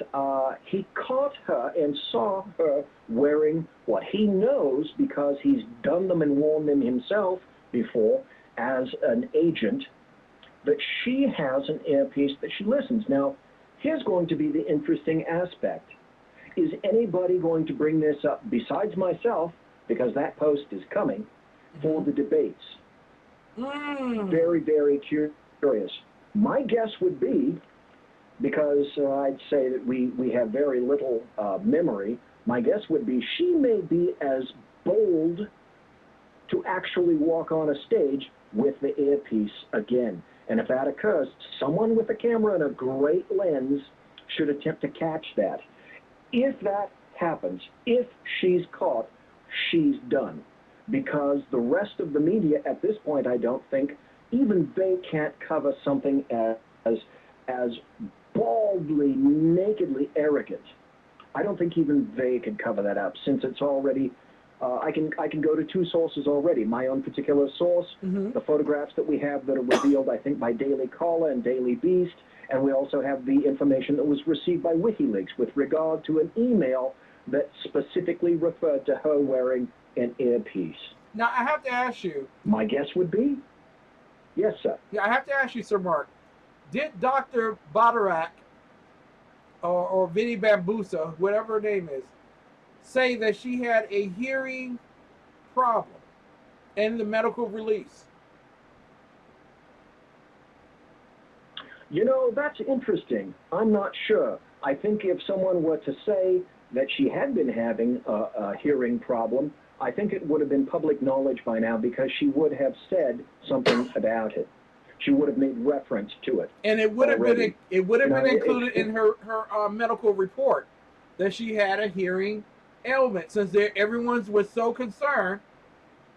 he caught her and saw her wearing what he knows, because he's done them and worn them himself before as an agent, that she has an earpiece that she listens. Now, here's going to be the interesting aspect. Is anybody going to bring this up besides myself, because that post is coming, for the debates? Very, very curious. My guess would be, because I'd say that we have very little memory, my guess would be she may be as bold to actually walk on a stage with the earpiece again. And if that occurs, someone with a camera and a great lens should attempt to catch that. If that happens, if she's caught, she's done. Because the rest of the media at this point, I don't think, even they can't cover something as baldly, nakedly arrogant. I don't think even they could cover that up, since it's already, I can go to two sources already. My own particular source, the photographs that we have that are revealed, I think, by Daily Caller and Daily Beast, and we also have the information that was received by WikiLeaks with regard to an email that specifically referred to her wearing an earpiece. Now, I have to ask you. My guess would be, yes, sir. Yeah, I have to ask you, Sir Mark. Did Dr. Badarak or Vinnie Bambusa, whatever her name is, say that she had a hearing problem in the medical release? You know, that's interesting. I'm not sure. I think if someone were to say that she had been having a hearing problem, I think it would have been public knowledge by now, because she would have said something about it. She would have made reference to it. And it would have been included in her medical report that she had a hearing ailment, since everyone was so concerned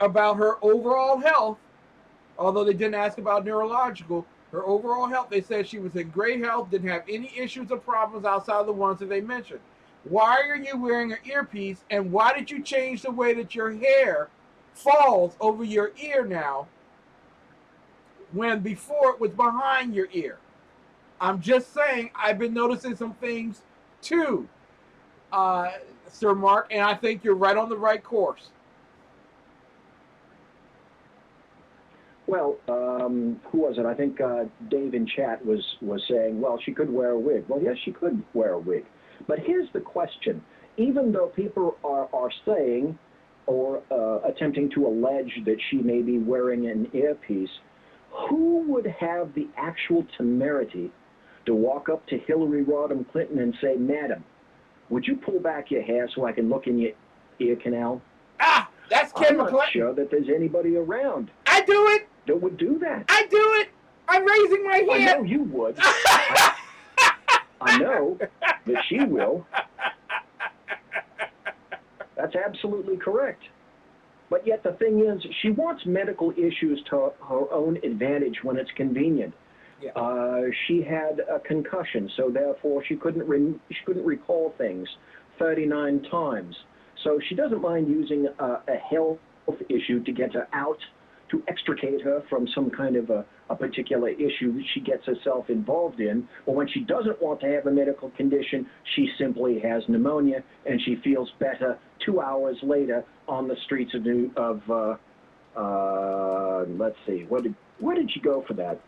about her overall health. Although they didn't ask about neurological, her overall health, they said she was in great health, didn't have any issues or problems outside of the ones that they mentioned. Why are you wearing an earpiece, and why did you change the way that your hair falls over your ear now, when before it was behind your ear? I'm just saying, I've been noticing some things too, Sir Mark, and I think you're right on the right course. Well, who was it? I think Dave in chat was saying, well, she could wear a wig. Well, yes, she could wear a wig. But here's the question. Even though people are saying or attempting to allege that she may be wearing an earpiece, who would have the actual temerity to walk up to Hillary Rodham Clinton and say, Madam, would you pull back your hair so I can look in your ear canal? Ah, that's Ken I'm not McClinton. sure that there's anybody around I do it. that would do that. I do it. I'm raising my hand. I know you would. I know that she will. That's absolutely correct. But yet the thing is, she wants medical issues to her own advantage when it's convenient. Yeah. She had a concussion, so therefore she couldn't recall things 39 times. So she doesn't mind using a health issue to get her out, to extricate her from some kind of a particular issue that she gets herself involved in. But when she doesn't want to have a medical condition, she simply has pneumonia, and she feels better 2 hours later on the streets of let's see, where did she go for that?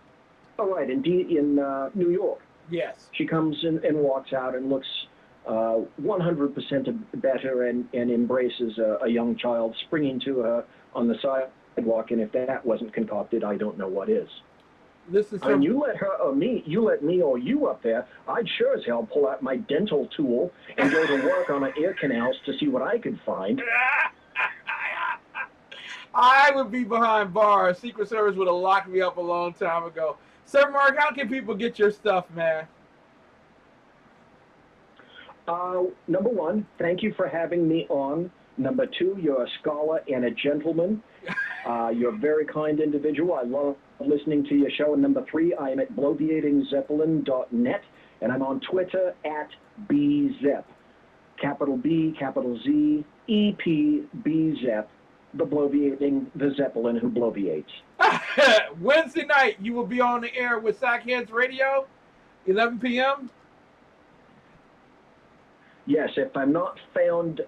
Oh, right, in New York. Yes. She comes in and walks out and looks 100% better and embraces a young child springing to her on the sidewalk. And if that wasn't concocted, I don't know what is. This is and you let her or me, you let me or you up there, I'd sure as hell pull out my dental tool and go to work on her ear canals to see what I could find. I would be behind bars. Secret Service would have locked me up a long time ago. Sir Mark, how can people get your stuff, man? Number one, thank you for having me on. Number two, you're a scholar and a gentleman. You're a very kind individual. I love listening to your show. And number three, I am at bloviatingzeppelin.net, and I'm on Twitter at BZepp. Capital B, capital Z, E-P, BZepp. The Bloviating, the Zeppelin who bloviates. Wednesday night, you will be on the air with Sackheads Radio, 11 p.m. Yes, if I'm not found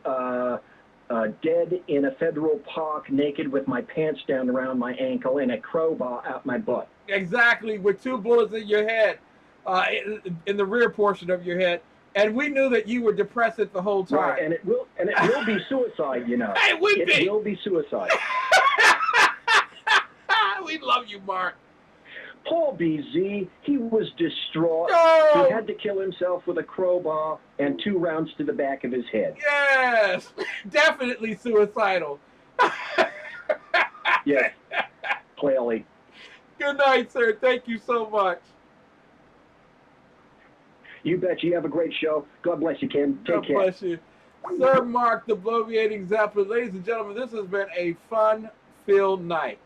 dead in a federal park naked with my pants down around my ankle and a crowbar out my butt. Exactly, with 2 bullets in your head, in the rear portion of your head. And we knew that you were depressed the whole time. Right, and it will be suicide, you know. It would be. It will be suicide. We love you, Mark. Poor BZ, he was distraught. No! He had to kill himself with a crowbar and 2 rounds to the back of his head. Yes, definitely suicidal. Yes, clearly. Good night, sir. Thank you so much. You bet. You have a great show. God bless you, Ken. Take care. God bless you. Sir Mark, the Bloviating Zeppelin. Ladies and gentlemen, this has been a fun-filled night.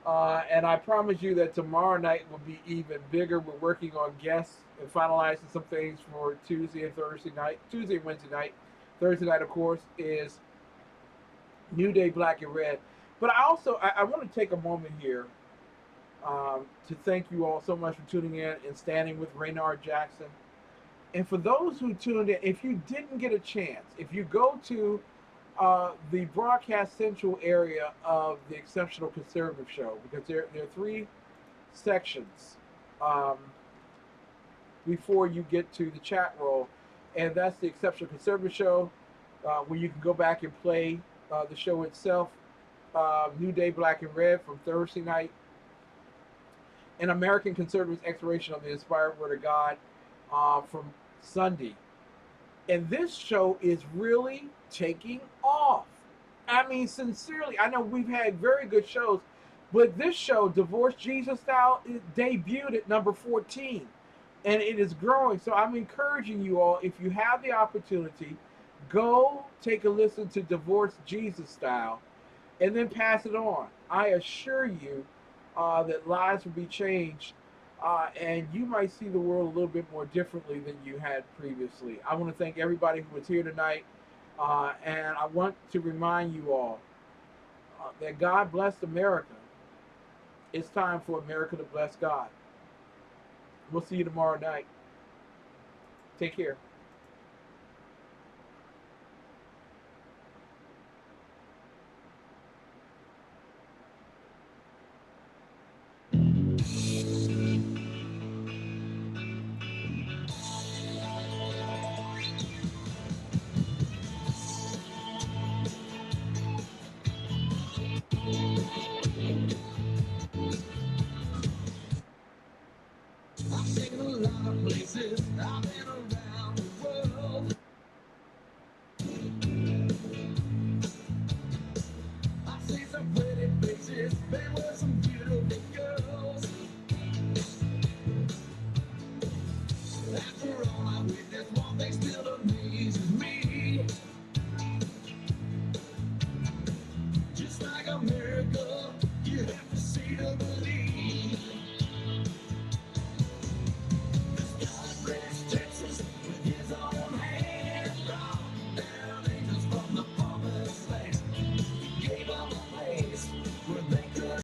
And I promise you that tomorrow night will be even bigger. We're working on guests and finalizing some things for Tuesday and Thursday night. Tuesday and Wednesday night. Thursday night, of course, is New Day Black and Red. But I want to take a moment here to thank you all so much for tuning in and standing with Raynard Jackson. And for those who tuned in, if you didn't get a chance, if you go to the Broadcast Central area of the Exceptional Conservative Show, because there are 3 sections before you get to the chat roll, and that's the Exceptional Conservative Show, where you can go back and play the show itself, New Day Black and Red from Thursday night, and American Conservatives' Exploration of the Inspired Word of God from Sunday. And this show is really taking off. I mean, sincerely, I know we've had very good shows, but this show, Divorce Jesus Style, it debuted at number 14, and it is growing. So I'm encouraging you all, if you have the opportunity, go take a listen to Divorce Jesus Style, and then pass it on. I assure you that lives will be changed, and you might see the world a little bit more differently than you had previously. I want to thank everybody who was here tonight, and I want to remind you all that God blessed America. It's time for America to bless God. We'll see you tomorrow night. Take care. I've seen a lot of places, I've been around.